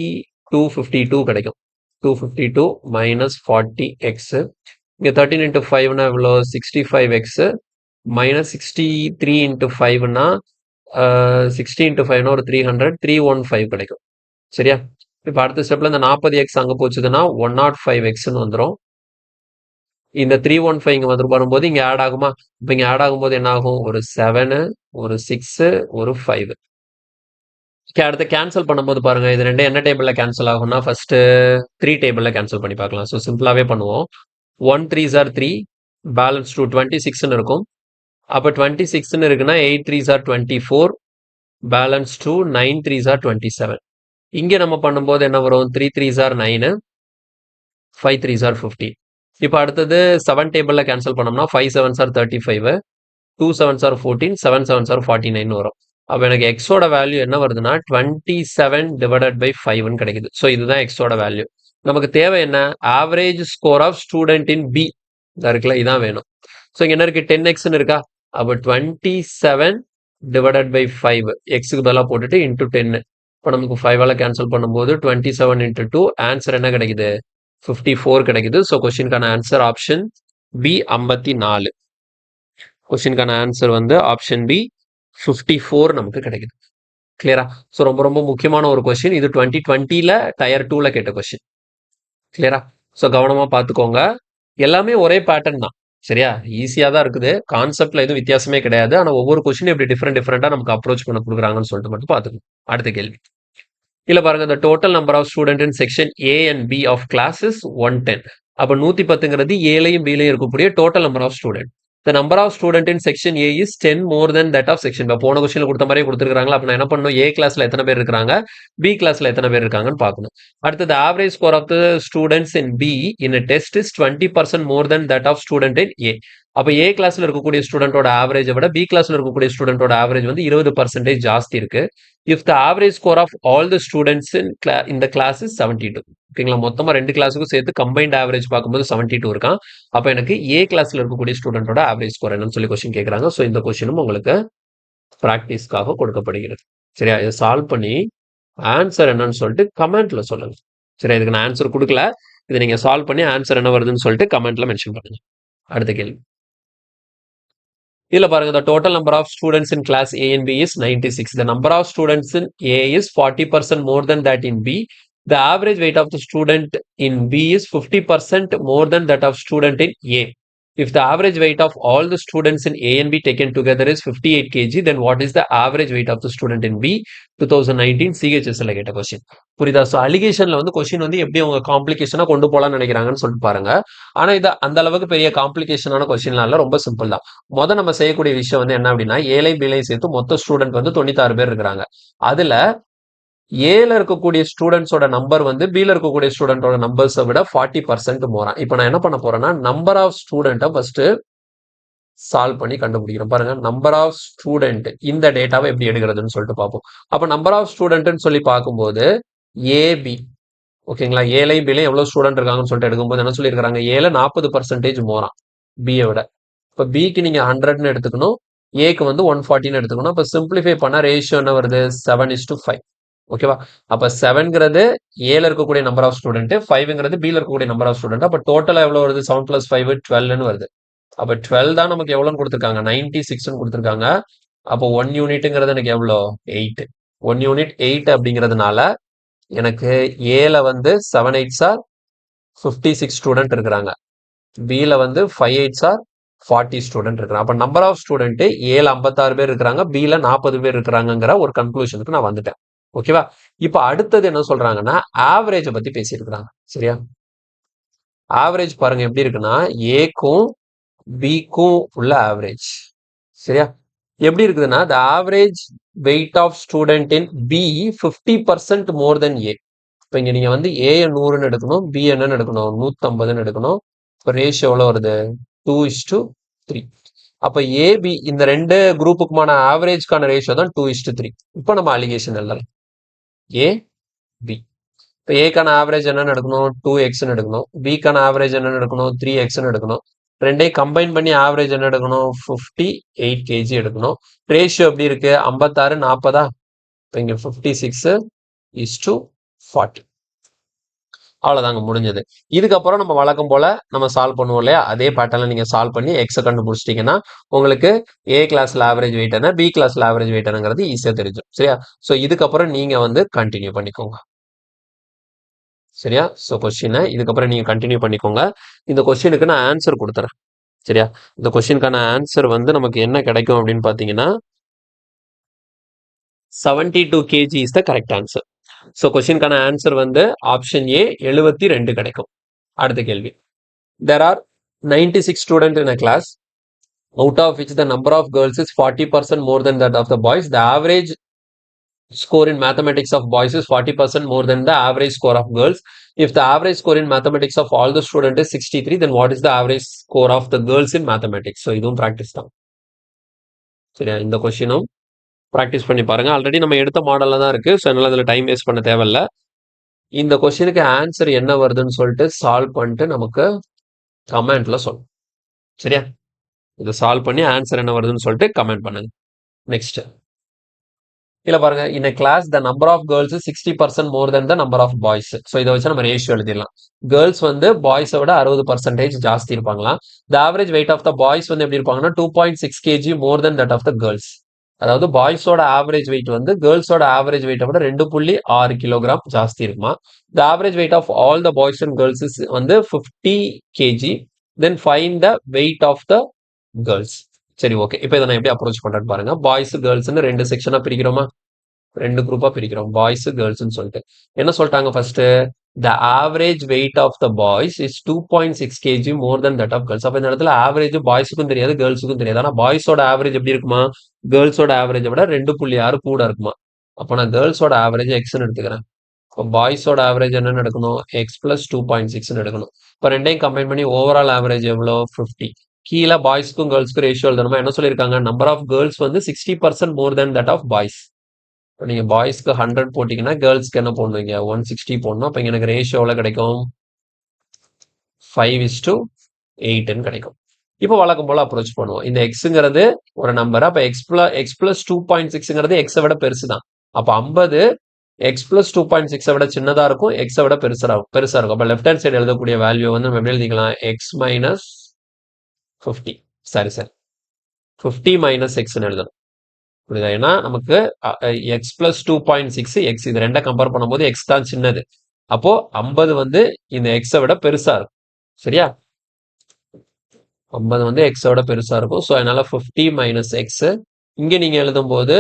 252 கிடைக்கும். 252 மைனஸ் 40x. இங்க 13 இன்ட்டு 5னா எவ்வளோ, 65x மைனஸ் 63 இன்ட்டு 5னா 60 இன்ட்டு 5னா ஒரு 300, 315 கிடைக்கும். சரியா. இப்போ அடுத்த ஸ்டெப்ல இந்த 40x அங்க போச்சுதுன்னா 105xன்னு வந்துடும். இந்த 315 இங்க வந்து வரும்போது இங்க ஆட் ஆகுமா, இப்போ இங்க ஆட் ஆகும்போது என்ன ஆகும், ஒரு 7, ஒரு 6, ஒரு 5. அடுத்து கேன்சல் பண்ணும்போது பாருங்க, இது ரெண்டு என்ன டேபிள்ல கேன்சல் ஆகும்னா, ஃபர்ஸ்ட் 3 டேபிள்ல கேன்சல் பண்ணி பார்க்கலாம். ஸோ சிம்பிளாவே பண்ணுவோம். 1 3s are 3, பேலன்ஸ் 2 26ன்னு இருக்கும். அப்போ 26ன்னு இருக்குன்னா 8 3s are 24, balance 2 9 3s are 27. இங்க நம்ம பண்ணும்போது என்ன வரும், 3 3s are 9, 5 3s are 50. இப்போ அடுத்தது 7 டேபிள்ல கேன்சல் பண்ணோம்னா 5 7s are 35, 2 7s are 14, 7 7s are 49 வரும். அப்போ எனக்கு எக்ஸோட வேல்யூ என்ன வருதுன்னா 27 டிவைடட் பை 5ன்னு கிடைக்குது. ஸோ இதுதான் எக்ஸோட வேல்யூ. நமக்கு தேவை என்ன, average score of student in B இருக்குல்ல, இதான் வேணும். ஸோ இங்க என்ன இருக்கு, 10xன்னு இருக்கா. அப்போ 27 டிவைடட் பை 5 எக்ஸுக்கு பதிலாக போட்டுட்டு இன்டூ 10. இப்போ நமக்கு 5ஆல கேன்சல் பண்ணும்போது 27 இன்டூ 2 ஆன்சர் என்ன கிடைக்குது, 54 கிடைக்குது. ஸோ கொஸ்டினுக்கான ஆன்சர் ஆப்ஷன் பி 54. கொஸ்டினுக்கான ஆன்சர் வந்து ஆப்ஷன் பி 54 நமக்கு கிடைக்குது. கிளியரா. ஸோ ரொம்ப ரொம்ப முக்கியமான ஒரு கொஸ்டின் இது, 2020ல டயர் 2ல கேட்ட கொஸ்டின். கிளியரா. ஸோ கவனமா பார்த்துக்கோங்க. எல்லாமே ஒரே பேட்டர்ன் தான், சரியா. ஈஸியா தான் இருக்குது, கான்செப்ட்ல எதுவும் வித்தியாசமே கிடையாது. ஆனா ஒவ்வொரு கொஸ்டினும் எப்படி டிஃப்ரெண்டா நமக்கு அப்ரோச் பண்ண கொடுக்குறாங்கன்னு சொல்லிட்டு மட்டும் பார்த்துக்கணும். அடுத்த கேள்வி இல்ல பாருங்க, the total number of student in section A and B of class is 110. அப்ப 110ங்கிறது ஏலையும் பிலையும் இருக்கக்கூடிய total number of student. the number of student in section A is 10 more than that of section B. போன கொஸ்டின்ல கொடுத்த மாதிரியே கொடுத்துருக்காங்களா. அப்ப நான் என்ன பண்ணணும், ஏ கிளாஸ்ல எத்தனை பேர் இருக்காங்க, பி கிளாஸ்ல எத்தனை பேர் இருக்காங்கன்னு பார்க்கணும். அடுத்தது average score of the students in B in test is 20% more then that of student in A. அப்ப ஏ கிளாஸ்ல இருக்கக்கூடிய ஸ்டூடெண்டோட ஆவரேஜை விட பி கிளாஸ்ல இருக்கக்கூடிய ஸ்டூடெண்டோட ஆவரேஜ் வந்து 20% ஜாஸ்தி இருக்கு. If the average score of all the students in the class is 72. ஓகேங்களா. மொத்தமா ரெண்டு கிளாஸுக்கும் சேர்த்து கம்பைன்ட் ஆவரேஜ் பார்க்கும்போது 72 இருக்கான். அப்ப எனக்கு ஏ கிளாஸ்ல இருக்கக்கூடிய ஸ்டூடெண்டோட ஆவரேஜ் ஸ்கோர் என்னன்னு சொல்லி கொஸ்டின் கேட்கறாங்க. ஸோ இந்த கொஸ்டினும் உங்களுக்கு ப்ராக்டிஸ்க்காக கொடுக்கப்படுகிறது. சரியா. இதை சால்வ் பண்ணி ஆன்சர் என்னன்னு சொல்லிட்டு கமெண்ட்ல சொல்லுங்க. சரி, இதுக்கு நான் ஆன்சர் கொடுக்கல, இதை நீங்க சால்வ் பண்ணி ஆன்சர் என்ன வருதுன்னு சொல்லிட்டு கமெண்ட்ல மென்ஷன் பண்ணுங்க. அடுத்த கேள்வி. இதுல பாருங்க, the total number of students in class A and B is 96. The number of students in A is 40% more than that in B. The average weight of the student in B is 50% more than that of student in A. If the average weight of all the students in A and B taken together is 58 kg, then what is the average weight of the student in B? 2019 CHSL கேட்ட கொஸ்டின். புரியுதா? ஸோ அலிகேஷன்ல வந்து கொஸ்டின் வந்து எப்படி அவங்க காம்ப்ளிகேஷனா கொண்டு போலாம்னு நினைக்கிறாங்கன்னு சொல்லிட்டு பாருங்க. ஆனா இது அந்த அளவுக்கு பெரிய காம்ப்ளிகேஷனான கொஸ்டின்லாம் இல்ல, ரொம்ப சிம்பிள் தான். நம்ம செய்யக்கூடிய விஷயம் வந்து என்ன அப்படின்னா, ஏழை பிழை சேர்த்து மொத்த ஸ்டூடெண்ட் வந்து 96 பேர் இருக்கிறாங்க. அதுல ஏல இருக்கக்கூடிய ஸ்டூடெண்ட்ஸோட நம்பர் வந்து பில இருக்கக்கூடிய ஸ்டூடெண்டோட நம்பர்ஸை விட 40% மோரா. இப்போ நான் என்ன பண்ண போறேன்னா, நம்பர் ஆஃப் ஸ்டூடெண்ட்டை ஃபர்ஸ்ட் சால்வ் பண்ணி கண்டுபிடிக்கிறோம். பாருங்க, நம்பர் ஆஃப் ஸ்டூடெண்ட் இந்த டேட்டாவை எப்படி எடுக்கிறதுன்னு சொல்லிட்டு பார்ப்போம். அப்போ நம்பர் ஆஃப் ஸ்டூடெண்ட்னு சொல்லி பார்க்கும்போது ஏபி, ஓகேங்களா, ஏலையும் பிலையும் எவ்வளவு ஸ்டூடெண்ட் இருக்காங்கன்னு சொல்லிட்டு எடுக்கும்போது என்ன சொல்லியிருக்காங்க, ஏல 40% மோரா பியை விட. இப்போ பிக்கு நீங்க 100ன்னு எடுத்துக்கணும், ஏக்கு வந்து 140ன்னு எடுத்துக்கணும். இப்போ சிம்பிளிஃபை பண்ணா ரேஷியோ என்ன வருது, 7:5. ஓகேவா? அப்ப 7ங்கிறது ஏல இருக்கக்கூடிய நம்பர் ஆஃப் ஸ்டூடெண்ட், 5ங்கிறது பில இருக்கக்கூடிய நம்பர் ஆஃப் ஸ்டூடெண்ட். அப்ப டோட்டலா எவ்வளவு வருது, 7 + 5 12ன்னு வருது. அப்ப 12 தான் நமக்கு எவ்வளவுன்னு கொடுத்துருக்காங்க, 96ன்னு கொடுத்துருக்காங்க. அப்போ 1 யூனிட்ங்கிறது எனக்கு எவ்வளோ, 8. 1 யூனிட் 8 அப்படிங்கிறதுனால எனக்கு ஏல வந்து 7 8s are 56 ஸ்டூடெண்ட் இருக்கிறாங்க, பில வந்து 5 8s are 40 ஸ்டூடெண்ட் இருக்கிறாங்க. அப்ப நம்பர் ஆஃப் ஸ்டூடெண்ட் ஏல 56 பேர் இருக்கிறாங்க, பில 40 பேர் இருக்கிறாங்கிற ஒரு கன்க்ளூஷனுக்கு நான் வந்துட்டேன். ஓகேவா? இப்ப அடுத்தது என்ன சொல்றாங்கன்னா, ஆவரேஜ் பத்தி பேசியிருக்கிறாங்க. சரியா? ஆவரேஜ் பாருங்க எப்படி இருக்குன்னா, ஏக்கும் பிக்கும் உள்ள ஆவரேஜ். சரியா? எப்படி இருக்குதுன்னா, the average weight of student in B 50% more than A. இப்ப இங்க நீங்க வந்து A 100ன்னு எடுக்கணும், B என்னன்னு எடுக்கணும், 150ன்னு எடுக்கணும். இப்ப ரேஷியோ எவ்வளவு வருது, 2:3. அப்ப ஏபி இந்த ரெண்டு குரூப்புக்குமான ஆவரேஜ்க்கான ரேஷியோ தான் 2:3. இப்ப நம்ம அலிகேஷன் எழுதலாம், ஏ பி. இப்போ ஏக்கான ஆவரேஜ் என்னன்னு எடுக்கணும், 2xன்னு எடுக்கணும். பிக்கான ஆவரேஜ் என்னன்னு எடுக்கணும், 3xன்னு எடுக்கணும். ரெண்டையும் கம்பைன் பண்ணி ஆவரேஜ் என்ன எடுக்கணும், 58 kg எடுக்கணும். ரேஷியோ எப்படி இருக்கு, 56 40. இப்போ இங்க 56:40. அவ்வளவுதாங்க, முடிஞ்சது. இதுக்கப்புறம் நம்ம வழக்கம் போல நம்ம சால்வ் பண்ணுவோம் இல்லையா, அதே பேட்டர்ல நீங்க சால்வ் பண்ணி எக்ஸை கண்டுபிடிச்சிட்டீங்கன்னா உங்களுக்கு ஏ கிளாஸ்ல ஆவரேஜ் வெயிட் என்ன, பி கிளாஸ்ல ஆவரேஜ் வெயிட் என்னங்கிறது ஈஸியா தெரிஞ்சும். சரியா? ஸோ இதுக்கப்புறம் நீங்க வந்து கண்டினியூ பண்ணிக்கோங்க. சரியா? ஸோ கொஸ்டினை இதுக்கப்புறம் நீங்க கண்டினியூ பண்ணிக்கோங்க. இந்த கொஸ்டினுக்கு நான் ஆன்சர் கொடுத்துறேன். சரியா? இந்த கொஸ்டினுக்கான ஆன்சர் வந்து நமக்கு என்ன கிடைக்கும் அப்படின்னு பாத்தீங்கன்னா, 72 kg is the correct answer. So கொஸ்டினுக்கான ஆன்சர் வந்து ஆப்ஷன் ஏ 72 கிடைக்கும். அடுத்த கேள்வி. There are 96 students in a class, out of which the number of girls is 40% more than that of the boys. The average score in mathematics of boys is 40% more than the average score of girls. If the average score in mathematics of all the students is 63, then what is the average score of the girls in mathematics? So இதுவும் பிராக்டிஸ் தான். சரியா? இந்த கொஸ்டினும் ப்ராக்டிஸ் பண்ணி பாருங்க. ஆல்ரெடி நம்ம எடுத்த மாடல்ல தான் இருக்கு. ஸோ அதனால அதில் டைம் வேஸ்ட் பண்ண தேவையில்ல. இந்த கொஸ்டினுக்கு ஆன்சர் என்ன வருதுன்னு சொல்லிட்டு சால்வ் பண்ணிட்டு நமக்கு கமெண்ட்ல சொல்லணும். சரியா? இதை சால்வ் பண்ணி ஆன்சர் என்ன வருதுன்னு சொல்லிட்டு கமெண்ட் பண்ணுங்க. நெக்ஸ்ட் இல்ல பாருங்க, in a class the number of girls is 60% more than the number of boys. So இதை வச்சு நம்ம ரேஷியோ எழுதிடலாம். கேர்ள்ஸ் வந்து பாய்ஸை விட 60% ஜாஸ்தி இருப்பாங்களாம். the average weight of the boys வந்து எப்படி இருப்பாங்கன்னா 2.6 kg more than that of the girls. அதாவது பாய்ஸோட ஆவரேஜ் வெயிட் வந்து கேர்ள்ஸோட ஆவரேஜ் வெயிட்டை விட 2.6 கிலோகிராம் ஜாஸ்தி இருக்குமா. The average weight of all the boys and girls வந்து 50 kg. Then find the weight of the girls. சரி, ஓகே. இப்போ இதை நான் எப்படி அப்ரோச் பண்றேன்னு பாருங்க. பாய்ஸ் கேர்ள்ஸ்னு ரெண்டு செக்ஷனா பிரிக்கிறோமா, ரெண்டு குரூப்பா பிரிக்கிறோம், பாய்ஸ் கேர்ள்ஸ்னு சொல்லிட்டு. என்ன சொல்லிட்டாங்க first, the average weight of the boys is 2.6 kg more then that of girls. அப்ப இந்த இடத்துல ஆவரேஜ் பாய்ஸுக்கும் தெரியாது கேர்ள்ஸுக்கும் தெரியாது. ஆனா பாய்ஸோட ஆவரேஜ் எப்படி இருக்குமா, கேர்ள்ஸோட ஆவரேஜை விட 2.6 கூட இருக்குமா. அப்போ நான் கேர்ள்ஸோட ஆவரேஜ் எக்ஸ்ன்னு எடுத்துக்கிறேன். இப்போ பாய்ஸோட ஆவரேஜ் என்னன்னு எடுக்கணும், எக்ஸ் பிளஸ் 2.6 எடுக்கணும். இப்போ ரெண்டையும் கம்பைன் பண்ணி ஓவரால் ஆவரேஜ் எவ்வளோ, 50. கீழே பாய்ஸ்க்கும் கேர்ள்ஸ்க்கும் ரேஷியோ எழுதணுமா, என்ன சொல்லியிருக்காங்க, நம்பர் ஆஃப் கேர்ள்ஸ் வந்து 60% மோர் தென் தட் ஆஃப் பாய்ஸ். நீங்க பாய்ஸ்க்கு 100 போட்டீங்கன்னா கேர்ள்ஸ்க்கு என்ன போடணுங்க, 160 போடணும். அப்ப எனக்கு ரேஷியோ எவ்வளவு கிடைக்கும், 5:8 கிடைக்கும். இப்போ வழக்கம் போல அப்ரோச் பண்ணுவோம். இந்த எக்ஸுங்கிறது ஒரு நம்பர், அப்ப எக்ஸ் பிளஸ் 2.6ங்கிறது எக்ஸை விட பெருசு தான். அப்ப 50 எக்ஸ் பிளஸ் 2.6 விட சின்னதா இருக்கும், எக்ஸை விட பெருசா இருக்கும். அப்போ லெஃப்ட் ஹேண்ட் சைடு எழுதக்கூடிய வேல்யூ வந்து நம்ம எப்படி எழுதிக்கலாம்? X minus 50. சரி 50 மைனஸ் எக்ஸ்ன்னு எழுதணும். புரியுதா? ஏன்னா நமக்கு எக்ஸ் பிளஸ் 2.6 எக்ஸ் இது ரெண்டை கம்பேர் பண்ணும்போது எக்ஸ் தான் சின்னது. அப்போ 50 வந்து இந்த எக்ஸை விட பெருசா இருக்கும். சரியா? 50 வந்து எக்ஸை விட பெருசா இருக்கும். ஸோ அதனால 50 மைனஸ் எக்ஸ். இங்க நீங்க எழுதும் போது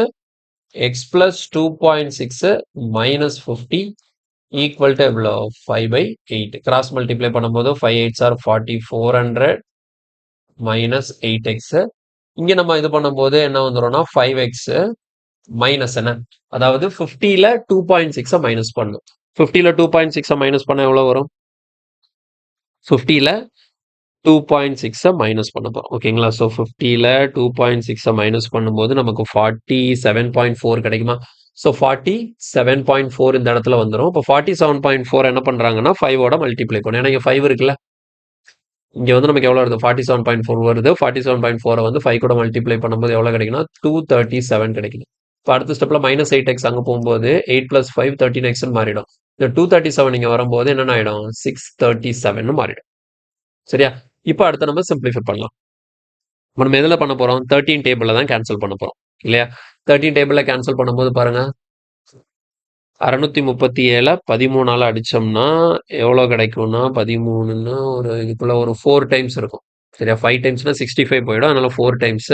X plus 2.6 minus 50 equal to எவ்வளோ? 5/8. கிராஸ் மல்டிப்ளை பண்ணும்போது 5 8s are 40, 400 மைனஸ் 8x. இங்க நம்ம இது பண்ணும்போது என்ன வந்துடும்னா 5x மைனஸ் என்ன? அதாவது 50ல 2.6 மைனஸ் பண்ணும். 50ல 2.6 மைனஸ் பண்ண எவ்வளவு வரும்? 50ல 2.6 மைனஸ் பண்ண போறோம். ஓகேங்களா? ஸோ 50ல 2.6 மைனஸ் பண்ணும்போது நமக்கு 47.4 கிடைக்குமா? ஸோ 47.4 இந்த இடத்துல வந்துடும். இப்போ 47.4 என்ன பண்றாங்கன்னா 5ஓட மல்டிப்ளை பண்ணும். ஏன்னா இங்க 5 இருக்குல்ல, இங்க வந்து நமக்கு எவ்வளவு வருது? 47.4 வருது. 47.4 வந்து 5 கூட மல்டிப்ளை பண்ணும்போது எவ்வளவு கிடைக்குன்னா 237 கிடைக்குது. இப்போ அடுத்த ஸ்டெப்ல மைனஸ் 8x அங்க போகும்போது 8 பிளஸ் 5 13x மாறிடும். இந்த 237 இங்க வரும்போது என்னென்ன ஆயிடும்? 637 மாறிடும். சரியா? இப்போ அடுத்து நம்ம சிம்பிளிஃபை பண்ணலாம். நம்ம எதுல பண்ண போறோம்? 13 டேபிள்ல தான் கேன்சல் பண்ண போறோம் இல்லையா? 13 டேபிள்ல கேன்சல் பண்ணும்போது பாருங்க, 637 13ஆல அடிச்சோம்னா எவ்வளவு கிடைக்கும்னா 13ன்னா ஒரு இதுக்குள்ள ஒரு 4 டைம்ஸ் இருக்கும். சரியா? 5 டைம்ஸ்னா 65 போயிடும். அதனால 4 டைம்ஸ்.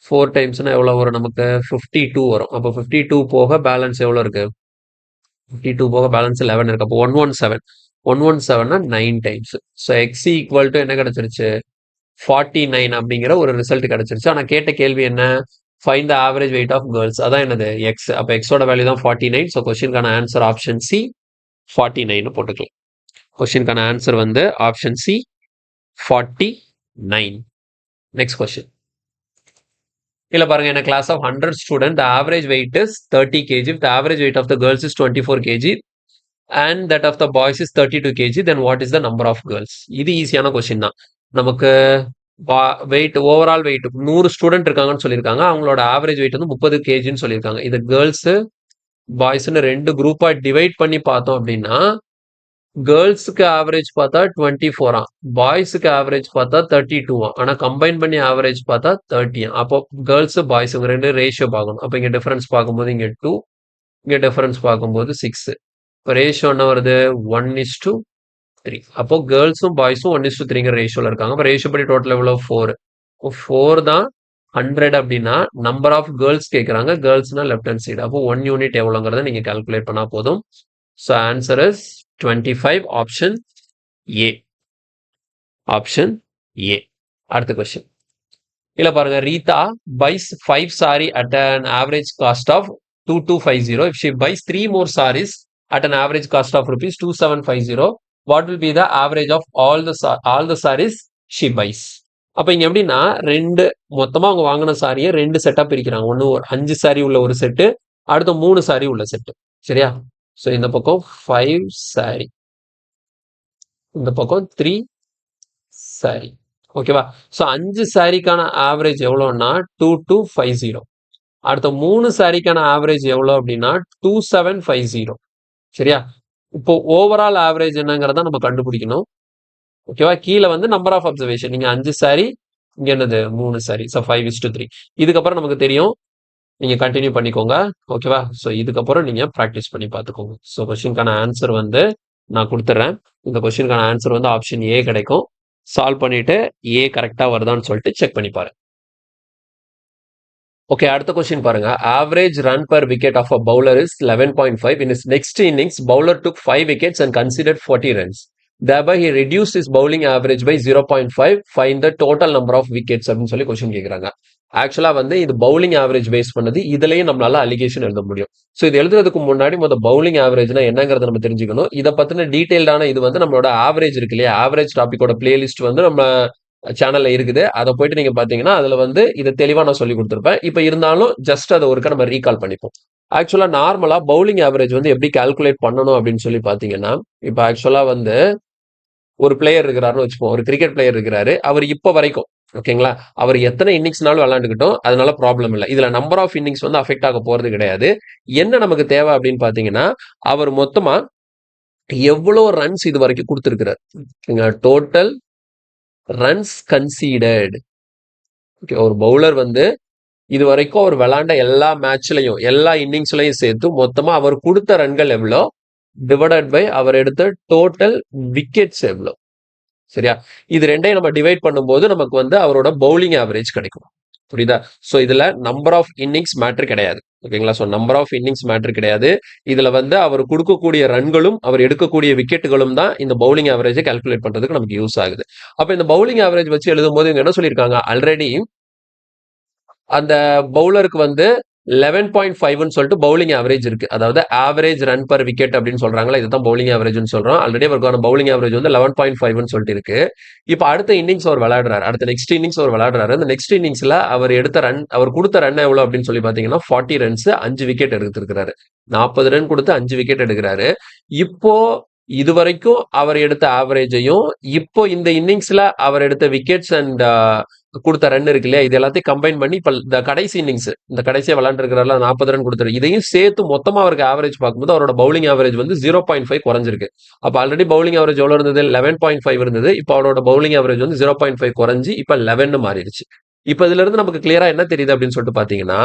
4 டைம்ஸ்னா எவ்வளவு வரும்? நமக்கு 52 வரும். அப்போ 52 போக பேலன்ஸ் எவ்வளவு இருக்கு? 52 போக பேலன்ஸ் 11 இருக்கு. அப்போ 117. 117னா 9 times. So X equal to என்ன கிடைச்சிருச்சு? 49 அப்படிங்கிற ஒரு ரிசல்ட் கிடைச்சிருச்சு. ஆனா கேட்ட கேள்வி என்ன? Find the average weight of girls. அதான் என்னது? எக்ஸ். அப்போ எக்ஸோட வேல்யூ தான் 49. ஸோ கொஸ்டினுக்கான ஆன்சர் ஆப்ஷன் சி 49 போட்டுக்கலாம். கொஸ்டினுக்கான ஆன்சர் வந்து ஆப்ஷன் சி 49. Next question. இல்ல பாருங்க, in a class of 100 students, the average weight is 30 kg. If the average weight of the girls is 24 kg and that of the boys is 32 kg, then what is the number of girls? இது ஈஸியான கொஸ்டின் தான். நமக்கு வெயிட், ஓவரால் வெயிட் 100 ஸ்டூடெண்ட் இருக்காங்கன்னு சொல்லியிருக்காங்க. அவங்களோட ஆவரேஜ் வெயிட் வந்து 30 கேஜின்னு சொல்லியிருக்காங்க. இது கேர்ள்ஸ் பாய்ஸ்ன்னு 2 குரூப்பா டிவைட் பண்ணி பார்த்தோம் அப்படின்னா கேர்ள்ஸுக்கு ஆவரேஜ் பார்த்தா 24, பாய்ஸுக்கு ஆவரேஜ் பார்த்தா 32. ஆனா கம்பைன் பண்ணி ஆவரேஜ் பார்த்தா 30. அப்போ கேர்ள்ஸ் பாய்ஸ் இவங்க ரெண்டு ரேஷியோ பார்க்கணும். அப்போ இங்க டிஃபரன்ஸ் பார்க்கும்போது இங்க 2, இங்க டிஃபரன்ஸ் பார்க்கும்போது 6. இப்போ ரேஷியோ என்ன வருது? 1:3. அப்போ கேர்ள்ஸும் பாய்ஸும் 1:3ங்கிற ரேஷியோல இருக்காங்க. அப்போ ரேஷியோ படி டோட்டல் எவ்வளோ? 4. 4 தான் 100 அப்படின்னா நம்பர் ஆஃப் கேர்ள்ஸ் கேட்குறாங்க. கேர்ள்ஸ்னா லெஃப்ட் ஹேண்ட் சைடு. அப்போ 1 யூனிட் எவ்வளோங்கிறத நீங்க கால்குலேட் பண்ணா போதும். So answer is 25. Option A. Option A. அடுத்த கொஸ்டின். இல்ல பாருங்க, Rita buys 5 saree at an average cost of 2250. If she buys 3 more sarees at an average cost of rupees 2750, what will be the average of all the sarees she buys? அப்ப இங்க எப்படின்னா மொத்தமா அவங்க வாங்கின சாரியை 2 செட்டா பிரிக்கிறாங்க. ஒன்னு 5 சாரி உள்ள ஒரு செட்டு, அடுத்த 3 சாரி உள்ள செட்டு. சரியா? சோ இந்த பக்கம் 5 சாரி, இந்த பக்கம் 3 சாரி. ஓகேவா? சோ 5 சாரிக்கான ஆவரேஜ் எவ்வளவுன்னா 2250. அடுத்த 3 சாரிக்கான ஆவரேஜ் எவ்வளவு அப்படின்னா 2750. சரியா? இப்போ ஓவரால் ஆவரேஜ் என்னங்கிறத நம்ம கண்டுபிடிக்கணும். ஓகேவா? கீழே வந்து நம்பர் ஆஃப் அப்சர்வேஷன். நீங்க 5 சாரி, இங்க என்னது 3 சாரி. ஸோ 5:3. இதுக்கப்புறம் நமக்கு தெரியும், நீங்க கண்டினியூ பண்ணிக்கோங்க. ஓகேவா? ஸோ இதுக்கப்புறம் நீங்க ப்ராக்டிஸ் பண்ணி பார்த்துக்கோங்க. ஸோ கொஸ்டினுக்கான ஆன்சர் வந்து நான் கொடுத்துட்றேன். இந்த கொஸ்டினுக்கான ஆன்சர் வந்து ஆப்ஷன் ஏ கிடைக்கும். சால்வ் பண்ணிட்டு ஏ கரெக்டா வருதான்னு சொல்லிட்டு செக் பண்ணி பாருங்க. ஓகே, அடுத்த கொஸ்டின் பாருங்க. Average run per wicket of a bowler is 11.5. In his next innings, bowler took 5 wickets and considered 40 runs. Thereby, he reduced his bowling average by 0.5. Find the total number of wickets அப்படின்னு சொல்லி கொஸ்டின் கேட்குறாங்க. ஆக்சுவலா வந்து இது பவுலிங் ஆவரேஜ் பேஸ் பண்ணது. இதுலயே நம்மளால அலிகேஷன் எழுத முடியும். ஸோ இது எழுதுறதுக்கு முன்னாடி பவுலிங் ஆவரேஜ்னா என்னங்கிறத நம்ம தெரிஞ்சுக்கணும். இதை பத்தின டீடைல்டான இது வந்து நம்மளோட ஆவரேஜ் இருக்கு இல்லையா, ஆவரேஜ் டாபிக்கோட பிளேலிஸ்ட் வந்து நம்ம சேனல்ல இருக்குது. அதை போயிட்டு நீங்க பாத்தீங்கன்னா அதுல வந்து இதை தெளிவா நான் சொல்லி கொடுத்துருப்பேன். இப்ப இருந்தாலும் ஜஸ்ட் அதை ஒருக்கா நம்ம ரீகால் பண்ணிப்போம். ஆக்சுவலா நார்மலா பவுலிங் ஆவரேஜ் வந்து எப்படி கால்குலேட் பண்ணணும் அப்படின்னு சொல்லி பாத்தீங்கன்னா, இப்ப ஆக்சுவலா வந்து ஒரு பிளேயர் இருக்கிறாருன்னு வச்சுப்போம், ஒரு கிரிக்கெட் பிளேயர் இருக்கிறாரு. அவர் இப்ப வரைக்கும் ஓகேங்களா? அவர் எத்தனை இன்னிங்ஸ்னாலும் விளையாண்டுக்கிட்டும். அதனால ப்ராப்ளம் இல்ல. இதுல நம்பர் ஆஃப் இன்னிங்ஸ் வந்து அஃபெக்ட் ஆக போறது கிடையாது. என்ன நமக்கு தேவை அப்படின்னு பார்த்தீங்கன்னா, அவர் மொத்தமா எவ்வளோ ரன்ஸ் இதுவரைக்கும் குடுத்திருக்கிறார். Total runs conceded. ஓகே. ஒரு பவுலர் வந்து இதுவரைக்கும் அவர் விளையாண்ட எல்லா மேட்ச்லயும், எல்லா இன்னிங்ஸ்லயும் சேர்த்து மொத்தமா அவர் குடுத்த ரன்கள் எவ்வளோ? டிவைடட் பை அவர் எடுத்த டோட்டல் விக்கெட்ஸ் எவ்வளோ? சரியா? இது 2யும் நம்ம டிவைட் பண்ணும்போது நமக்கு வந்து அவரோட பவுலிங் ஆவரேஜ் கிடைக்கும். புரியுதா? சோ இதுல நம்பர் ஆஃப் இன்னிங்ஸ் மேட்டர் கிடையாது. ஓகேங்களா? So number of innings matter கிடையாது. இதுல வந்து அவர் குடுக்கக்கூடிய ரன்களும், அவர் எடுக்கக்கூடிய விக்கெட்டுகளும் தான் இந்த பவுலிங் ஆவரேஜை கால்குலேட் பண்றதுக்கு நமக்கு யூஸ் ஆகுது. அப்ப இந்த பவுலிங் ஆவரேஜ் வச்சு எழுதும்போது இவங்க என்ன சொல்லியிருக்காங்க? ஆல்ரெடி அந்த பவுலருக்கு வந்து 11.5ன்னு சொல்லிட்டு பவுலிங் ஆவரேஜ் இருக்கு. அதாவது ஆவரேஜ் ரன் பர் விக்கெட் அப்படின்னு சொல்றாங்களா, இதுதான் பவுலிங் ஆவரேஜ்னு சொல்றோம். ஆல்ரெடி அவருக்கான பவுலிங் ஆவரேஜ் வந்து 11.5ன்னு சொல்லிட்டு இருக்கு. இப்ப அடுத்த இன்னிங்ஸ் அவர் விளையாடுறாரு. அடுத்த நெக்ஸ்ட் இன்னிங்ஸ் அவர் விளையாடுறாரு. அந்த நெக்ஸ்ட் இன்னிங்ஸ்ல அவர் கொடுத்த ரன் எவ்வளவு அப்படின்னு சொல்லி பாத்தீங்கன்னா 40 ரன்ஸ் 5 விக்கெட் எடுத்திருக்கிறாரு. 40 ரன் கொடுத்து 5 விக்கெட் எடுக்கிறாரு. இப்போ இதுவரைக்கும் அவர் எடுத்த ஆவரேஜையும் இப்போ இந்த இன்னிங்ஸ்ல அவர் எடுத்த விக்கெட்ஸ் அண்ட் கொடுத்த ரன் இருக்கு இல்லையா, இது எல்லாத்தையும் கம்பைன் பண்ணி இப்ப இந்த கடைசி இன்னிங்ஸ், இந்த கடைசியா விளையாண்டுருக்கிறாருல 40 ரன் கொடுத்தாரு, இதையும் சேர்த்து மொத்தமா அவருக்கு ஆவரேஜ் பார்க்கும்போது அவரோட பவுலிங் ஆவரேஜ் வந்து 0.5 குறைஞ்சிருக்கு. அப்ப ஆல்ரெடி பவுலிங் ஆவரேஜ் எவ்வளவு இருந்தது? 11.5 இருந்தது. இப்ப அவரோட பவுலிங் ஆவரேஜ் வந்து 0.5 குறைஞ்சி இப்ப 11 மாறிடுச்சு. இப்ப இதுல இருந்து நமக்கு கிளியரா என்ன தெரியுது அப்படின்னு சொல்லிட்டு பாத்தீங்கன்னா,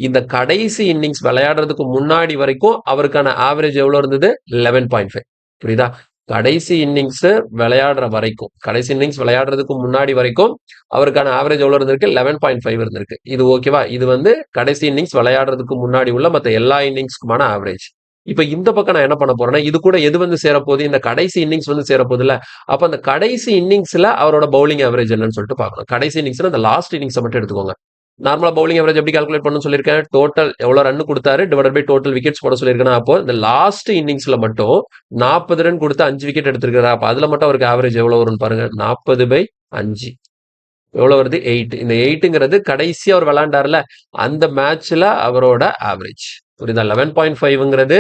இந்த கடைசி இன்னிங்ஸ் விளையாடுறதுக்கு முன்னாடி வரைக்கும் அவருக்கான ஆவரேஜ் எவ்வளவு இருந்தது? 11.5. புரியுதா? கடைசி இன்னிங்ஸ் விளையாடுற வரைக்கும், கடைசி இன்னிங்ஸ் விளையாடுறதுக்கு முன்னாடி வரைக்கும் அவருக்கான ஆவரேஜ் எவ்வளவு இருந்திருக்கு? 11.5 இருந்திருக்கு. இது ஓகேவா? இது வந்து கடைசி இன்னிங்ஸ் விளையாடுறதுக்கு முன்னாடி உள்ள மத்த எல்லா இன்னிங்ஸ்க்குமான ஆவரேஜ். இப்ப இந்த பக்கம் நான் என்ன பண்ண போறேன்னா, இது கூட எது வந்து சேரப்போகுது? இந்த கடைசி இன்னிங்ஸ் வந்து சேரப்போகுதுல்ல. அப்ப அந்த கடைசி இன்னிங்ஸ்ல அவரோட பவுலிங் ஆவரேஜ் என்னன்னு சொல்லிட்டு பார்க்கணும். கடைசி இன்னிங்ஸ்ல அந்த லாஸ்ட் இன்னிங்ஸை மட்டும் எடுத்துக்கோங்க. நார்மலா பவுலிங் ஆவரேஜ் எப்படி கால்குலேட் பண்ணணும்னு சொல்லியிருக்கேன்? டோட்டல் எவ்வளவு ரன் கொடுத்தாரு டிவைடட் பை டோட்டல் விக்கெட்ஸ் போட சொல்லியிருக்கேன். அப்போ இந்த லாஸ்ட் இன்னிங்ஸ்ல மட்டும் 40 ரன் கொடுத்து 5 விக்கெட் எடுத்திருக்காரு. அப்ப அதுல மட்டும் அவருக்கு ஆவரேஜ் எவ்வளவு வரும்னு பாருங்க. 40/5 எவ்வளவு வருது? 8. இந்த 8ங்கிறது கடைசி அவர் விளையாண்டார்ல அந்த மேட்ச்ல அவரோட ஆவரேஜ். புரியுதா? 11.5ங்கிறது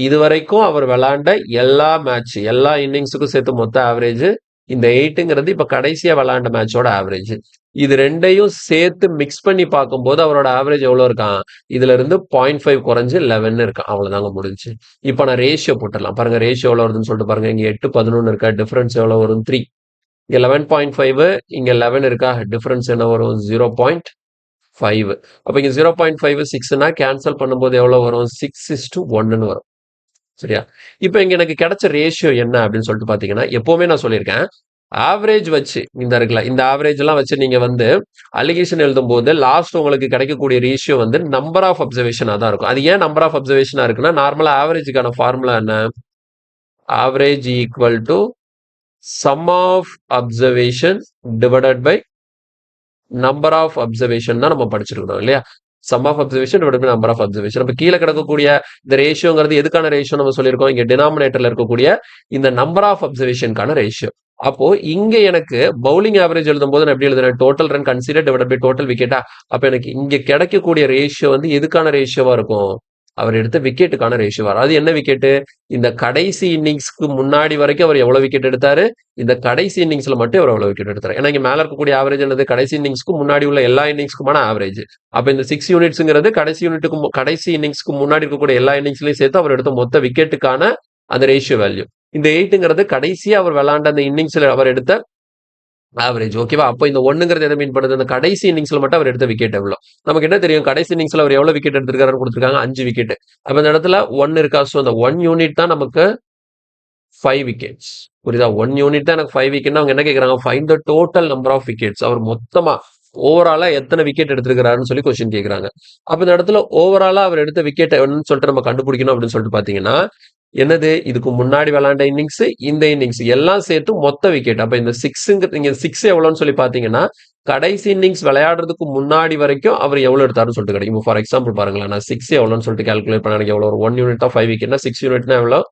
இதுவரைக்கும் அவர் விளையாண்ட எல்லா மேட்ச், எல்லா இன்னிங்ஸுக்கும் சேர்த்து மொத்த ஆவரேஜ். இந்த 8ங்கிறது இப்ப கடைசியா விளையாண்ட மேட்சோட ஆவரேஜ். இது 2யும் சேர்த்து மிக்ஸ் பண்ணி பார்க்கும்போது அவரோட ஆவரேஜ் எவ்வளவு இருக்கான்? இதுல இருந்து 0.5 குறைஞ்சு 11 இருக்கான். அவ்வளவுதாங்க முடிஞ்சு. இப்ப நான் ரேஷியோ போட்டுடலாம். பாருங்க ரேஷியோ எவ்வளவு வருதுன்னு சொல்லிட்டு பாருங்க. இங்க 8:11 இருக்கா? டிஃபரன்ஸ் எவ்வளவு வரும்? 3. இங்க 11.5, இங்க 11 இருக்கா? டிஃபரன்ஸ் என்ன வரும்? 0.5. அப்ப இங்க 0.5 6னா கேன்சல் பண்ணும்போது எவ்வளவு வரும்? 6:1ன்னு வரும். சரியா? இப்ப இங்க எனக்கு கிடைச்ச ரேஷியோ என்ன அப்படின்னு சொல்லிட்டு பாத்தீங்கன்னா, எப்பவுமே நான் சொல்லியிருக்கேன், ஆவரேஜ் வச்சு இந்த இருக்குல்ல, இந்த ஆவரேஜ் எல்லாம் வச்சு நீங்க வந்து அலிகேஷன் எழுதும் போது லாஸ்ட் உங்களுக்கு கிடைக்கக்கூடிய ரேஷியோ வந்து நம்பர் ஆஃப் அப்சர்வேஷனா தான் இருக்கும். அது ஏன் நம்பர் ஆஃப் அப்சர்வேஷனா இருக்குன்னா, நார்மலா ஆவரேஜுக்கான ஃபார்முலா என்ன? Average equal to sum of observation divided by number of observation தான் நம்ம படிச்சிருக்கோம் இல்லையா? Sum of observation divided by number of observation. அப்ப கீழே கிடக்கக்கூடிய இந்த ரேஷியோங்கிறது எதுக்கான ரேஷியோ நம்ம சொல்லியிருக்கோம்? இங்க டினாமினேட்டர்ல இருக்கக்கூடிய இந்த நம்பர் ஆஃப் அப்சர்வேஷனுக்கான ரேஷியோ. அப்போ இங்க எனக்கு பவுலிங் ஆவரேஜ் எழுதும் போது நான் எப்படி எழுதுறேன்? Total run consider divided by total விக்கெட்டா? அப்ப எனக்கு இங்க கிடைக்கக்கூடிய ரேஷியோ வந்து எதுக்கான ரேஷியோவா இருக்கும்? அவர் எடுத்த விக்கெட்டுக்கான ரேஷியோ. அது என்ன விக்கெட்டு? இந்த கடைசி இன்னிங்ஸ்க்கு முன்னாடி வரைக்கும் அவர் எவ்வளவு விக்கெட் எடுத்தாரு? இந்த கடைசி இன்னிங்ஸ்ல மட்டும் அவர் எவ்வளவு விக்கெட் எடுத்தாரு? ஏன்னா இங்க மேல இருக்கக்கூடிய ஆவரேஜ் என்னது? கடைசி இன்னிங்ஸ்க்கு முன்னாடி உள்ள எல்லா இன்னிங்ஸ்க்குமான ஆவரேஜ். அப்ப இந்த 6 யூனிட்ஸ்ங்கிறது கடைசி இன்னிங்ஸ்க்கு முன்னாடி இருக்கக்கூடிய எல்லா இன்னிங்ஸ்லயும் சேர்த்து அவர் எடுத்த மொத்த விக்கெட்டுக்கான அந்த ரேஷியோ வேல்யூ. இந்த 8ங்கிறது கடைசியா அவர் விளையாண்ட அந்த இன்னிங்ஸ்ல அவர் எடுத்த ஆவரேஜ். ஓகேவா? அப்போ இந்த 1ங்கிறது எதை மீன் பண்ணுது? அந்த கடைசி இன்னிங்ஸ்ல மட்டும் அவர் எடுத்த விக்கெட் எவ்வளவு? நமக்கு என்ன தெரியும்? கடைசி இன்னிங்ஸ்ல அவர் எவ்வளவு விக்கெட் எடுத்திருக்காருன்னு கொடுத்திருக்காங்க? 5 விக்கெட். அப்ப இந்த இடத்துல 1 இருக்கா? சோ அந்த 1 யூனிட் தான் நமக்கு 5 விக்கெட்ஸ். புரியுதா? 1 யூனிட் தான் எனக்கு 5 விக்கெட்னா அவங்க என்ன கேக்குறாங்க? Find the total number of wickets. அவர் மொத்தமா ஓவராலா எத்தனை விக்கெட் எடுத்திருக்காருன்னு சொல்லி கொஸ்டின் கேக்குறாங்க. அப்ப இந்த இடத்துல ஓவராலா அவர் எடுத்த விக்கெட் என்னன்னு சொல்லிட்டு நம்ம கண்டுபிடிக்கணும் அப்படின்னு சொல்லிட்டு பாத்தீங்கன்னா, என்னது? இதுக்கு முன்னாடி விளையாண்ட இன்னிங்ஸ், இந்த இன்னிங்ஸ் எல்லாம் சேர்த்து மொத்த விக்கெட். அப்ப இந்த 6 எவ்வளவுன்னு சொல்லி பாத்தீங்கன்னா, கடைசி இன்னிங்ஸ் விளையாடுறதுக்கு முன்னாடி வரைக்கும் அவர் எவ்வளவு எடுத்தாருன்னு சொல்லிட்டு கிடைக்கும். ஃபார் எக்ஸாம்பிள் பாருங்களேன், நான் 6 எவ்வளவுன்னு சொல்லிட்டு கால்குலேட் பண்ண எனக்கு எவ்வளவு? 1 யூனிட் தான் 5 விக்கெட்னா 6 யூனிட்னா எவ்வளவு?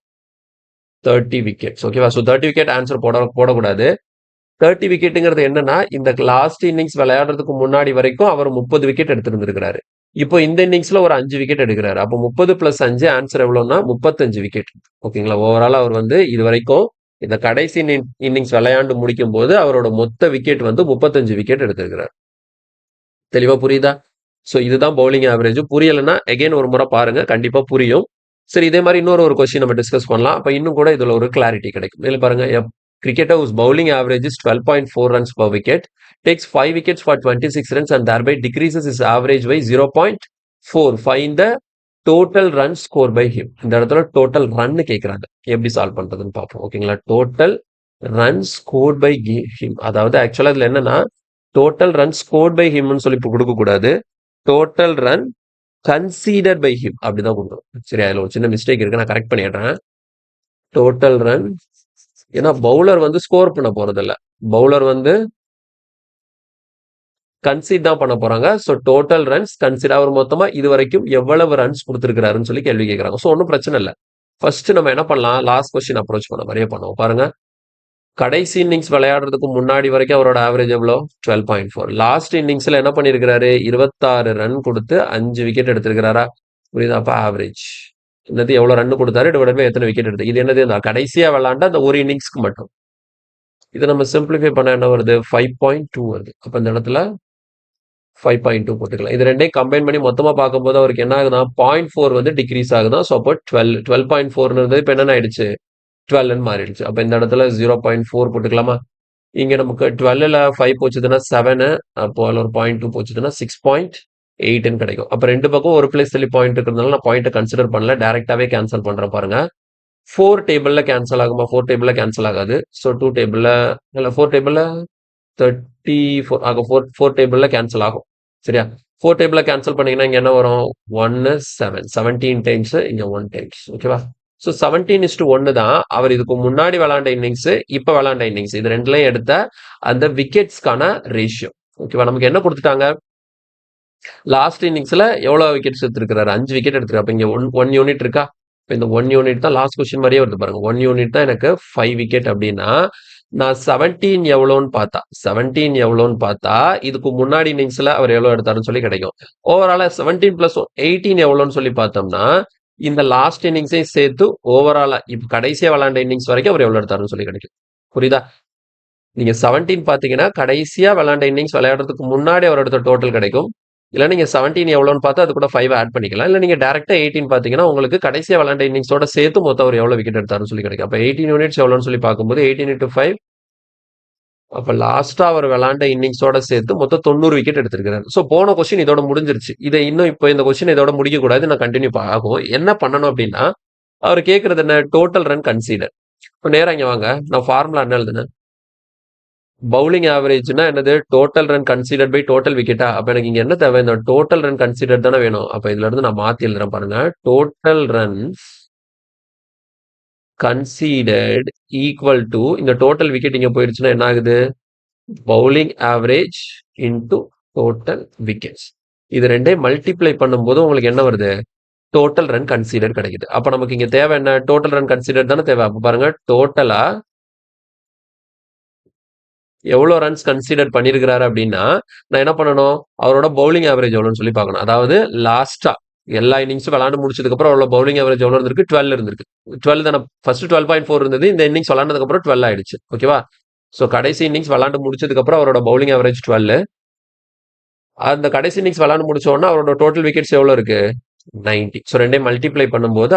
30 விக்கெட்ஸ். ஓகேவா? சோ 30 விக்கெட் ஆன்சர் போடக்கூடாது. 30 விக்கெட்டுங்கிறது என்னன்னா, இந்த லாஸ்ட் இன்னிங்ஸ் விளையாடுறதுக்கு முன்னாடி வரைக்கும் அவர் 30 விக்கெட் எடுத்திருந்திருக்கிறாரு. இப்போ இந்த இன்னிங்ஸ்ல ஒரு 5 விக்கெட் எடுக்கிறாரு. அப்போ 30 + 5 ஆன்சர் எவ்வளவுன்னா 35 விக்கெட். ஓகேங்களா? ஓவரால் அவர் வந்து இது வரைக்கும் இந்த கடைசி இன்னிங்ஸ் விளையாண்டு முடிக்கும் போது அவரோட மொத்த விக்கெட் வந்து 35 விக்கெட் எடுத்திருக்கிறார். தெளிவா புரியுதா? ஸோ இதுதான் பவுலிங் ஆவரேஜ். புரியலைன்னா எகைன் ஒரு முறை பாருங்க, கண்டிப்பா புரியும். சரி, இதே மாதிரி இன்னொரு கொஸ்டின் நம்ம டிஸ்கஸ் பண்ணலாம். அப்ப இன்னும் கூட இதுல ஒரு கிளாரிட்டி கிடைக்கும். இதுல பாருங்க, cricketer whose bowling average is 12.4 runs per wicket takes 5 wickets for 26 runs and thereby decreases his average by 0.4. Find the total runs scored by him. இந்த இடத்துல டோட்டல் ரன் கேட்கறாங்க. எப்படி சால்வ் பண்றதுன்னு பார்ப்போம். ஓகேங்களா? Total run scored by him. அதாவது ஆக்சுவலா இதுல என்னன்னா, டோட்டல் ரன் ஸ்கோர்ட் பை ஹிம்னு சொல்லி இப்போ கொடுக்க கூடாது. Total run consider by him அப்படிதான் கொடுக்கணும். சரி, அதுல ஒரு சின்ன மிஸ்டேக் இருக்கு, நான் கரெக்ட் பண்ணிடுறேன். டோட்டல் ரன், ஏன்னா பவுலர் வந்து ஸ்கோர் பண்ண போறது இல்ல, பவுலர் வந்து கன்சீட் தான் பண்ண போறாங்க. ஸோ டோட்டல் ரன்ஸ் கன்சீட், அவர் மொத்தமா இது வரைக்கும் எவ்வளவு ரன்ஸ் கொடுத்துருக்காருன்னு சொல்லி கேள்வி கேட்கறாங்க. ஸோ ஒன்றும் பிரச்சனை இல்லை. ஃபர்ஸ்ட் நம்ம என்ன பண்ணலாம், லாஸ்ட் கொஸ்டின் அப்ரோச் பண்ண மாதிரியே பண்ணுவோம். பாருங்க, கடைசி இன்னிங்ஸ் விளையாடுறதுக்கு முன்னாடி வரைக்கும் அவரோட ஆவரேஜ் எவ்வளோ? 12.4. லாஸ்ட் இன்னிங்ஸ்ல என்ன பண்ணிருக்கிறாரு? 26 ரன் கொடுத்து 5 விக்கெட் எடுத்திருக்கிறாரா? புரியுதா? அப்ப ஆவரேஜ் என்னது, எவ்வளவு ரன் கொடுத்தாரு டிவைட் பை எத்தனை விக்கெட் எடுத்து. இது என்னது, கடைசியா விளையாண்ட அந்த ஒரு இன்னிங்ஸ்க்கு மட்டும். இதை நம்ம சிம்பிளிஃபை பண்ண என்ன வருது? 5.2 வருது. அப்ப இந்த இடத்துல 5.2 போட்டுக்கலாம். இது ரெண்டையும் கம்பைன் பண்ணி மொத்தமா பார்க்கும்போது அவருக்கு என்ன ஆகுதான்? 0.4 வந்து டிக்ரீஸ் ஆகுதான். ஸோ அப்போ 12.4 இருந்தது இப்போ என்ன ஆயிடுச்சு? 12 மாறிடுச்சு. அப்ப இந்த இடத்துல 0.4 போட்டுக்கலாமா? இங்க நமக்கு 12ல 5 போச்சுதுன்னா 7, அப்போ அதில் ஒரு 0.2 போச்சுதுன்னா 6.8 கிடைக்கும். அப்ப ரெண்டு பக்கம் ஒரு பிளேஸ் தள்ளி பாயிண்ட் இருக்கிறதுனால நான் பாயிண்ட் கன்சிடர் பண்ணல, டைரக்டாவே கேன்சல் பண்றேன். பாருங்க, 4 டேபிள்ல கேன்சல் ஆகுமா? 4 டேபிள்ல கேன்சல் ஆகாது. ஸோ 2 டேபிள்ல இல்ல 4 டேபிள்ல 34 ஆகும். 4 டேபிள்ல கேன்சல் ஆகும். சரியா? 4 டேபிள்ல கேன்சல் பண்ணீங்கன்னா இங்க என்ன வரும்? 1 7 17 டைம்ஸ், இங்க 1 டைம்ஸ். ஓகேவா? ஸோ 17:1 தான் அவர் இதுக்கு முன்னாடி விளையாண்ட இன்னிங்ஸ், இப்ப விளையாண்ட இன்னிங்ஸ், இது ரெண்டுலயும் எடுத்த அந்த விக்கெட்ஸ்க்கான ரேஷியோ. ஓகேவா? நமக்கு என்ன கொடுத்துட்டாங்க? லாஸ்ட் இன்னிங்ஸ்ல எவ்வளவு விக்கெட்ஸ் எடுத்திருக்கிறாரு? 5 விக்கெட் எடுத்திருக்காரு. அப்ப இங்க 1 யூனிட் இருக்கா? இப்போ இந்த 1 யூனிட் தான் லாஸ்ட் கொஸ்டின் மாதிரியே வருது பாருங்க. 1 யூனிட் தான் எனக்கு 5 விக்கெட் அப்படின்னா, நான் 17 எவ்வளோன்னு பார்த்தா இதுக்கு முன்னாடி இன்னிங்ஸ்ல அவர் எவ்வளவு எடுத்தாருன்னு சொல்லி கிடைக்கும். ஓவராலா 17 பிளஸ் 18 எவ்வளோன்னு சொல்லி பார்த்தோம்னா, இந்த லாஸ்ட் இன்னிங்ஸையும் சேர்த்து ஓவராலா இப்ப கடைசியா விளையாண்ட இன்னிங்ஸ் வரைக்கும் அவர் எவ்வளவு எடுத்தாருன்னு சொல்லி கிடைக்கும். புரியுதா? நீங்க 17 பாத்தீங்கன்னா கடைசியா விளையாண்ட இன்னிங்ஸ் விளையாடுறதுக்கு முன்னாடி அவர் எடுத்த டோட்டல் கிடைக்கும். இல்ல நீங்க 17 எவ்வளோன்னு பார்த்தா அது கூட 5 ஆட் பண்ணிக்கலாம். இல்ல நீங்க டைரக்டா 18 பாத்தீங்கன்னா உங்களுக்கு கடைசியா விளையாண்ட இன்னிங்ஸோட சேர்த்து மொத்தம் அவர் எவ்வளவு விக்கெட் எடுத்தாருன்னு சொல்லி கிடைக்கும். அப்ப 18 யூனிட்ஸ் எவ்வளோன்னு சொல்லி பார்க்கும்போது 18 into 5, அப்ப லாஸ்டா அவர் விளையாண்ட இன்னிங்ஸோட சேர்த்து மொத்தம் 90 விக்கெட் எடுத்திருக்கிறாரு. ஸோ போன கொஸ்டின் இதோட முடிஞ்சிருச்சு. இதை இன்னும் இப்போ இந்த கொஸ்டின் இதோட முடிக்க கூடாது, நான் கண்டினியூ ஆகும். என்ன பண்ணணும் அப்படின்னா, அவர் கேட்கறது என்ன? Total run conceded. இப்போ நேரம் இங்க வாங்க, நான் ஃபார்முலா என்ன எழுதுனேன்? பவுலிங் ஆவரேஜ்னா என்னது? Total run considered by total விக்கெட்டா? அப்ப எனக்கு இங்க என்ன தேவை? இந்த டோட்டல் ரன் கன்சிடர் தானே வேணும். அப்ப இதுல இருந்து நான் மாத்தி எழுதுறேன் பாருங்க. Total runs considered equal to, இந்த டோட்டல் விக்கெட் இங்க போயிடுச்சுன்னா என்ன ஆகுது? Bowling average into total wickets. இது ரெண்டையும் மல்டிப்ளை பண்ணும்போது உங்களுக்கு என்ன வருது? டோட்டல் ரன் கன்சிடர் கிடைக்குது. அப்ப நமக்கு இங்க தேவை என்ன? டோட்டல் ரன் கன்சிடர் தானே தேவை. அப்ப பாருங்க, டோட்டலா எவ்வளோ ரன்ஸ் கன்சிடர் பண்ணியிருக்கிறாரு அப்படின்னா, நான் என்ன பண்ணணும்? அவரோட பவுலிங் ஆவரேஜ் எவ்வளோன்னு சொல்லி பார்க்கணும். அதாவது லாஸ்டா எல்லா இன்னிங்ஸும் விளாண்டு முடிச்சதுக்கு அப்புறம் அவ்வளோ பவுலிங் ஆவரேஜ் எவ்வளோ இருந்திருக்கு? 12 இருந்திருக்கு. 12 தானே, ஃபர்ஸ்ட் 12.4 இருந்தது. இந்த இன்னிங்ஸ் விளாண்டதுக்கு அப்புறம் 12 ஆயிடுச்சு. ஓகேவா? ஸோ கடைசி இன்னிங்ஸ் விளாண்டு முடிச்சதுக்கு அப்புறம் அவரோட பவுலிங் ஆவரேஜ் 12. அந்த கடைசி இன்னிங்ஸ் விளாண்டு முடிச்ச உடனே அவரோட டோட்டல் விக்கெட்ஸ் எவ்வளோ இருக்கு? 90. ஸோ ரெண்டையும் மல்டிப்ளை பண்ணும்போது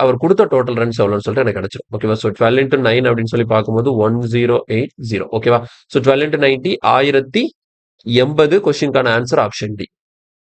அவர் கொடுத்த டோட்டல் ரன்ஸ் எவ்வளோன்னு சொல்லிட்டு எனக்கு கிடைச்சிடும். ஓகேவா? ஸோ 12 into 9 அப்படின்னு சொல்லி பார்க்கும்போது 1080. ஓகேவா? So 12 into 90 1080. கொஸ்டின்கான ஆன்சர் ஆப்ஷன் டி.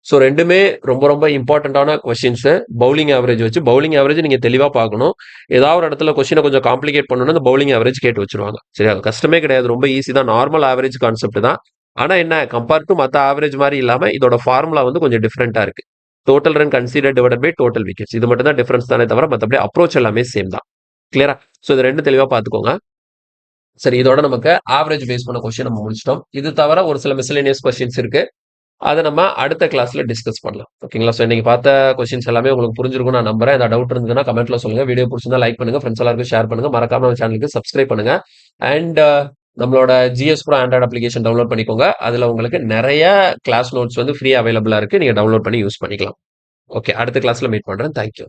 ஸோ ரெண்டுமே ரொம்ப ரொம்ப இம்பார்ட்டன்டான கொஸ்டின்ஸ். பவுலிங் ஆவரேஜ் வச்சு, பவுலிங் ஆவரேஜ் நீங்க தெளிவா பார்க்கணும். ஏதாவது ஒரு இடத்துல கொஸ்டினை கொஞ்சம் காம்ப்ளிகேட் பண்ணணும்னா இந்த பவுலிங் ஆவரேஜ் கேட்டு வச்சிருவாங்க. சரியா? கஷ்டமே கிடையாது, ரொம்ப ஈஸி தான். நார்மல் ஆவரேஜ் கான்செப்ட் தான். ஆனா என்ன, கம்பேர் டு மற்ற ஆவரேஜ் மாதிரி இல்லாம இதோட ஃபார்முலா வந்து கொஞ்சம் டிஃப்ரெண்டா இருக்கு. Total run consider divided by total wickets. இது மட்டும் தான் டிஃபரன்ஸ் தானே தவிர மற்றபடி அப்ரோச் எல்லாமே சேம் தான். கிளியரா? ஸோ இது ரெண்டு தெளிவா பார்த்துக்கோங்க. சரி, இதோட நமக்கு ஆவரேஜ் பேஸ் பண்ண கொஸ்டின் நம்ம முடிச்சிட்டோம். இது தவிர ஒரு சில மிஸ்லேனியஸ் கொஸ்டின்ஸ் இருக்கு, அதை நம்ம அடுத்த கிளாஸ்ல டிஸ்கஸ் பண்ணலாம். ஓகேங்களா? ஸோ இன்னைக்கு பார்த்த கொஸ்டின்ஸ் எல்லாமே உங்களுக்கு புரிஞ்சிருக்கும் நான் நம்புறேன். ஏதாவது டவுட் இருந்ததுன்னா கமெண்ட்ல சொல்லுங்க. வீடியோ பிடிச்சிருந்தா லைக் பண்ணுங்க, ஃப்ரெண்ட்ஸ் எல்லாருக்கும் ஷேர் பண்ணுங்க, மறக்காம நம்ம சேனலுக்கு சப்ஸ்கிரைப் பண்ணுங்க. அண்ட் நம்மளோட GS bro Android application download பண்ணிக்கோங்க. அதுல உங்களுக்கு நிறைய கிளாஸ் நோட்ஸ் வந்து ஃப்ரீ அவைலபிளா இருக்கு, நீங்க டவுன்லோட் பண்ணி யூஸ் பண்ணிக்கலாம். ஓகே, அடுத்த கிளாஸ்ல மீட் பண்றேன். தேங்க்யூ.